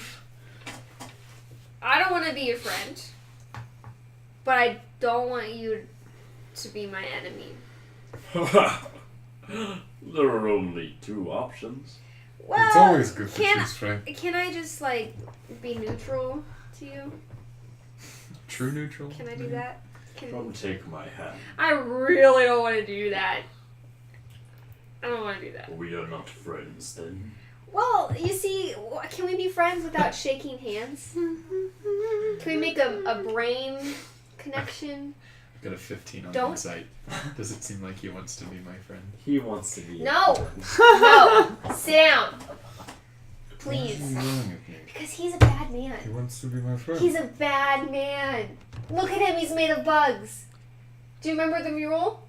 I don't want to be your friend, but I don't want you to be my enemy. There are only two options. Well, It's always good to can choose friend. Can I just like be neutral to you? True neutral. Can I do that? Come take my hand. I really don't want to do that. I don't want to do that. We are not friends then. Well, you see, can we be friends without shaking hands? Can we make a brain connection? Got a 15 on Don't- insight. Does it seem like he wants to be my friend? he wants to be No. No, sit down, please. What's wrong with me? Because he's a bad He man. wants to be my friend. He's a bad man. Look at him, he's made of bugs. Do you remember the mural?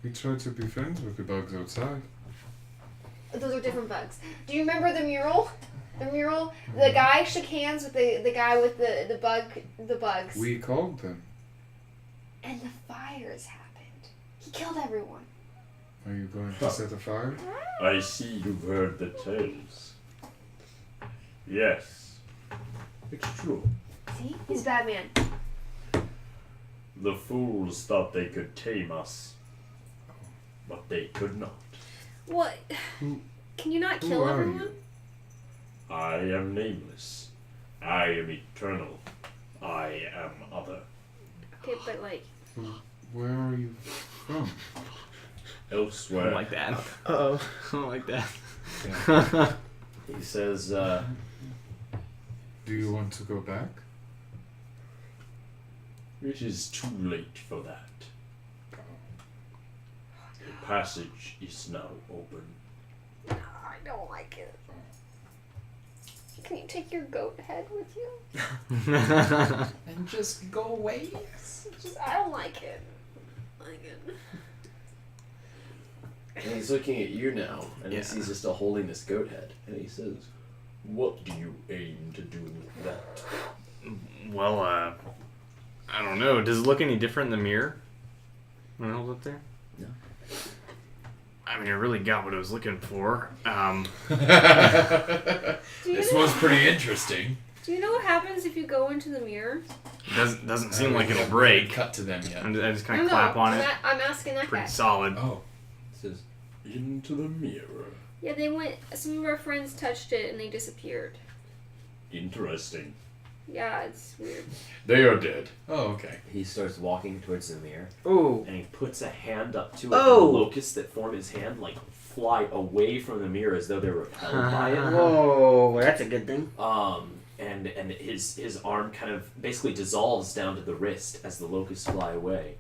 We tried to be friends with the bugs outside. Those are different bugs. Do you remember the mural? The mural? The guy shook hands with the guy with the bugs. We called them. And the fires happened. He killed everyone. Are you going to set a fire? I see you've heard the tales. Yes, it's true. See? He's a bad man. The fools thought they could tame us, but they could not. What? Who- Can you not who kill are everyone? you? I am nameless. I am eternal. I am other. Okay, but like, Where are you from? I Elsewhere. don't like that. I don't like that. He says, Do you want to go back? It is too late for that. The passage is now open. I don't like it. Can you take your goat head with you? And just go away? I don't like it. Like it. and he's looking at you now, and Yeah. he sees you still holding this goat head, and he says, What do you aim to do with that? Well, I don't know. Does it look any different in the mirror when I hold up there? No. I mean, I really got what I was looking for. This was pretty interesting. Do you know what happens if you go into the mirror? It doesn't seem like it'll break. Cut to them yet. I just kind No, of clap on I'm it. I'm asking that Pretty guy. solid. Oh. he says, Into the mirror. Yeah, they went. Some of our friends touched it and they disappeared. Interesting. Yeah, it's weird. They are dead. Oh, okay. he starts walking towards the mirror, Ooh. and he puts a hand up to it, Oh. and the locusts that form his hand, like, fly away from the mirror as though they're repelled by it. Whoa, that's a good thing. And his arm kind of basically dissolves down to the wrist as the locusts fly away.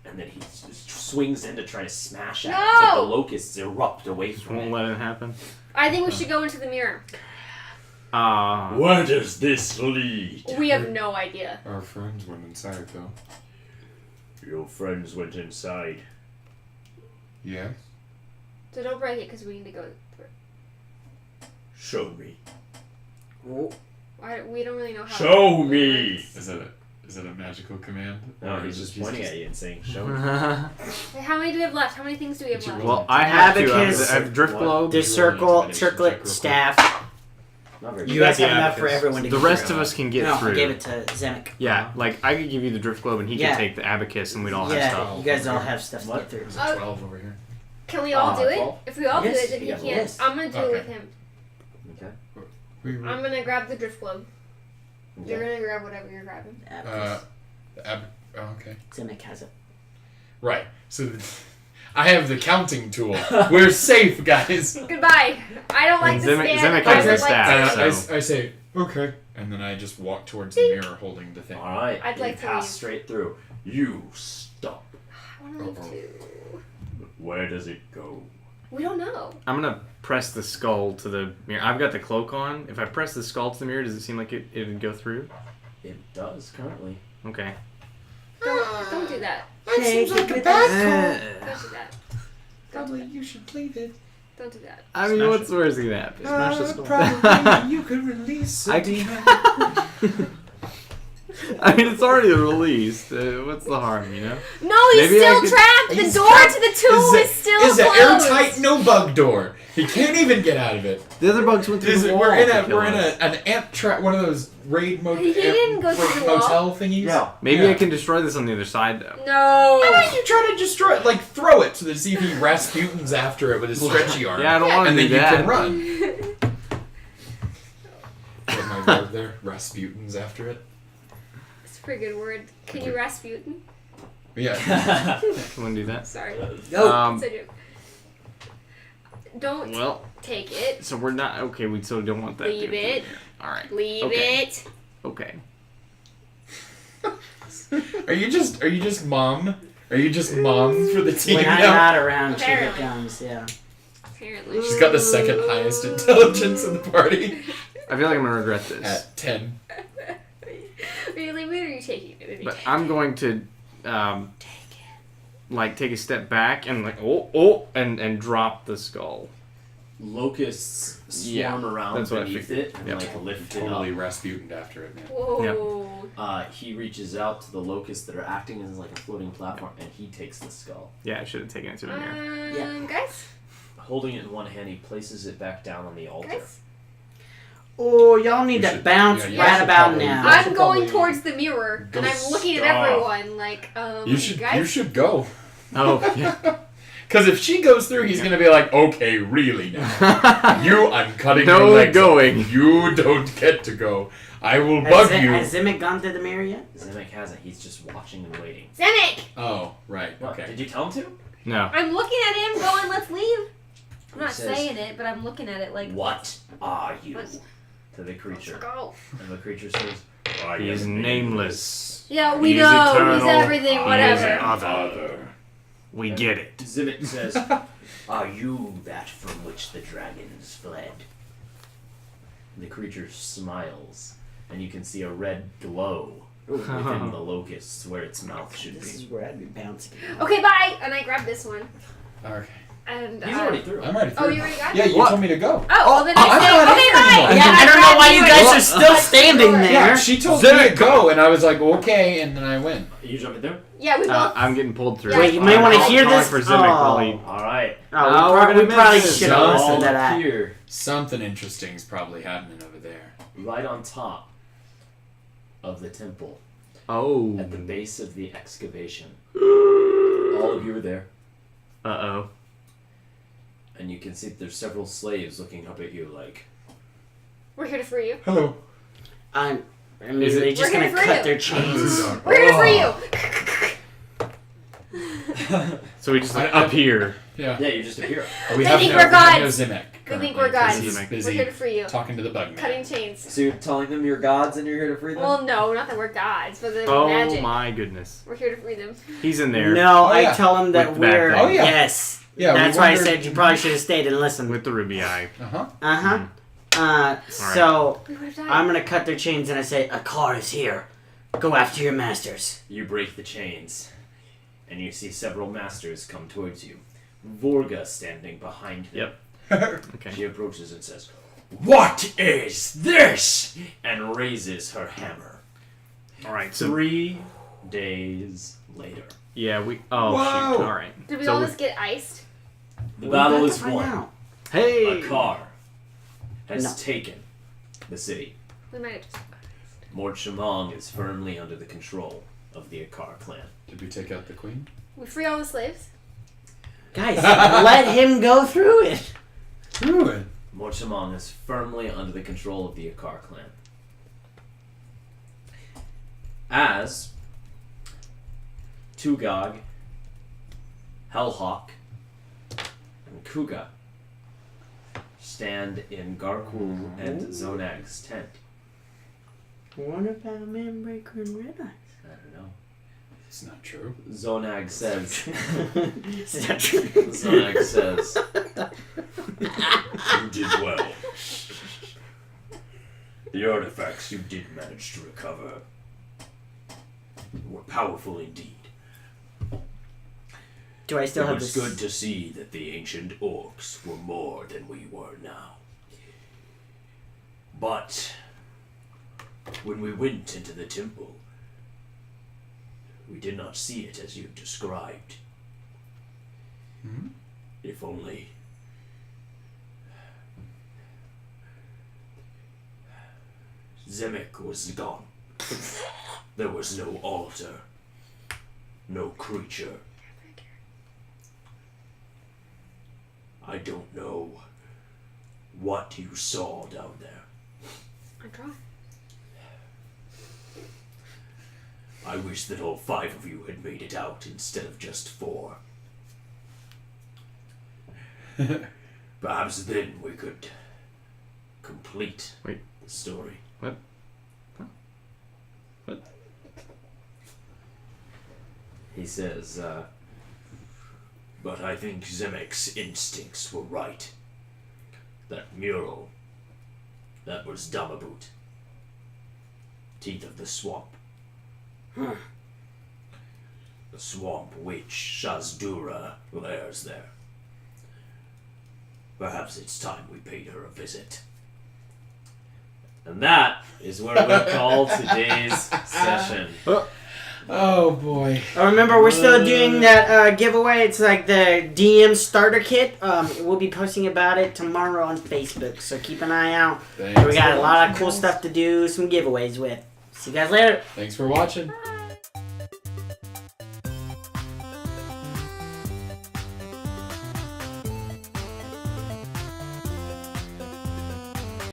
And then he just swings in to try to smash at it, but No! the locusts erupt away Just from won't it. let it happen. I think we should go into the mirror. Where does this lead? We have no idea. Our friends went inside, though. Your friends went inside. Yeah. So don't break it because we need to go through. Show me. We don't really know how. Show me! Is it a magical command? No, Or he's is just it pointing at you and saying, "Show me." Wait, how many do we have left? How many things do we have left? Well, I have two. Abacus. I have drift globe. There's You roll an circle, intimidation check circlet, real quick. staff. Not very You good. guys have Yeah, enough for because everyone to The get rest through. of us can get No, through. I gave it to Zemek. Yeah, like I could give you the drift globe and he Yeah. could take the abacus and we'd all have Yeah, stuff. you guys all have stuff to get through. There's a 12 over here. Can we all do it? 12? If we all Yes, do it, then he yeah, can't. yes. I'm gonna do it Okay. with him. Okay. I'm gonna grab the drift globe. You're Okay. gonna grab whatever you're grabbing. Abacus. Oh, okay. Zemek has it. Right. So I have the counting tool. We're safe, guys. Goodbye. I don't like And to Zemek- stand. Zemek I has would the like staff, to. so- I say, okay. And then I just walk towards the mirror holding the thing. Alright. I'd like you to pass leave. straight through. You stop. I wanna leave too. Where does it go? We don't know. I'm gonna press the skull to the mirror. I've got the cloak on. If I press the skull to the mirror, does it seem like it would go through? It does currently. Okay. Don't do that. That seems like a bad Don't do that. Probably you should leave it. Don't do that. I mean, Smash what's worse gonna happen? Smash the skull. Probably you could release I- a demon. I mean, it's already released. What's the harm, you know? No, he's Maybe I still could- trapped. The He's door trapped. to the tomb is still It's an closed. airtight, no bug door. He can't even get out of it. The other bugs went through the wall. We're in to kill us. an ant trap, one of those raid He didn't go through the wall. motel thingies. Yeah. Maybe Yeah. I can destroy this on the other side, though. No. Why don't you try to destroy it? Like throw it so that see if he Rasputin's after it with his stretchy arm. Yeah, I don't want to and do then you that. can run. Put my word there. Rasputin's after it. It's a pretty good word. Can you Rasputin? Yeah. Want to do that? Sorry. Um, It's a joke. Don't well, take it. so we're not okay. We still don't want that. to Leave go through it. here. All right. Leave Okay. it. Okay. Are you just mom? Are you just mom for the team When I'm now? not around, she Apparently. becomes, yeah. Apparently. She's got the second highest intelligence in the party I feel like I'm gonna regret this, at 10. Are you leaving it or are you taking it? but I'm going to like take a step back and like and drop the skull. Locusts swarm Yeah, around that's what I beneath figured. it and Yep. like lift Totally it Rasputin after it, man. Whoa. He reaches out to the locusts that are acting as like a floating platform, and he takes the skull. Yeah, I should have taken it to the mirror. Guys? Holding it in one hand, he places it back down on the altar. Guys? Oh, y'all need You to should- bounce yeah, you right should about probably- now. I- I'm should going probably towards the mirror go and I'm looking at stop. everyone like, You should guys? go. Oh, yeah. Because if she goes through, he's gonna be like, okay, really now. You, I'm cutting your No legs going. off. You don't get to go. I will bug you. Has Zemek gone through the mirror yet? Zemek hasn't. He's just watching and waiting. Zemek! Oh, right. What? Okay. Did you tell him to? No. I'm looking at him going, let's leave. I'm He not says, saying it, but I'm looking at it like, What are you? Let's- To the creature. go. And the creature says, I He is am nameless. Yeah, we He's know. eternal. He's everything, He is whatever. other. We get it. Zemek says, Are you that from which the dragons fled? The creature smiles, and you can see a red glow within the locusts where its mouth should This is be. where I'd be bouncing. Okay, bye! And I grab this one. Okay. And, He's already through. I'm already through. Oh, you already got it? Yeah, you What? told me to go. Oh, well then I'm I say, not okay, here bye! anymore. Yeah, I don't know why you guys are still standing there. Yeah, she told me to go, and I was like, okay, and then I went. You jumping through? Yeah, we both. I'm getting pulled through. Wait, you may want to hear Calling this. for Zemek while he- Alright. Oh, we're gonna we probably miss this. should have All listened to All that. here, Something interesting's probably happening over there. right on top of the temple, Oh. at the base of the excavation. All of you are there, Uh-oh. and you can see that there's several slaves looking up at you like, We're here to free you. Hello. I'm Is immediately it- just We're gonna here for cut you. their chains. We're here to free you! So we just appear. Yeah. yeah, you just appear. We They have think no, we're we have no gods. Zemek. We think currently, we're 'cause gods. He's Zemek. busy We're here to free you. talking to the bug man. Cutting chains. So you're telling them you're gods and you're here to free them? Well, no, not that we're gods, but they're Oh magic. my goodness. We're here to free them. He's in there No, Oh, yeah. I tell them that With the back we're. thing. Oh, yeah. Yes. Yeah, we That's why I wondered- said you probably should have stayed and listened. with the ruby eye. Uh-huh. Uh huh. So We would have died. I'm gonna cut their chains and I say, a car is here. Go after your masters. You break the chains, and you see several masters come towards you. Vorga standing behind them. Okay. She approaches and says, "What is this?" and raises her hammer. All right. So 3 days later. yeah, we. Oh Whoa. shoot! All right. Did we So all we- just get iced? The battle is Find won. out. Hey. A car has No. taken the city. We might have just. Mort Shamong is firmly under the control of the Akar clan. Did we take out the queen? We free all the slaves? Guys, let him go through it. Screw it. Mort Shamong is firmly under the control of the Akar clan. As Tugog, Hellhawk, and Kuga stand in Garkul and Zonag's tent. What about Manbreaker and Red Eyes? I don't know. It's not true. Zonag says. Is that true? Zonag says. You did well. The artifacts you did manage to recover were powerful indeed. Do I still It have was this? good to see that the ancient orcs were more than we were now. But when we went into the temple, we did not see it as you described. Hmm? If only Zemek was gone. There was no altar, no creature. I don't know what you saw down there. I try. I wish that all 5 of you had made it out instead of just 4. Perhaps then we could complete Wait. the story. What? What? He says, but I think Zemek's instincts were right. That mural, that was Damabut. Teeth of the Swamp. The swamp witch Shazdura lairs there. Perhaps it's time we paid her a visit. And that is where we'll call today's session. Oh boy. Oh, remember, we're still doing that giveaway. It's like the DM starter kit. We'll be posting about it tomorrow on Facebook, so keep an eye out. Thanks We got for a lot of watching, cool guys. stuff to do, some giveaways with. See you guys later. Thanks for watching. Bye.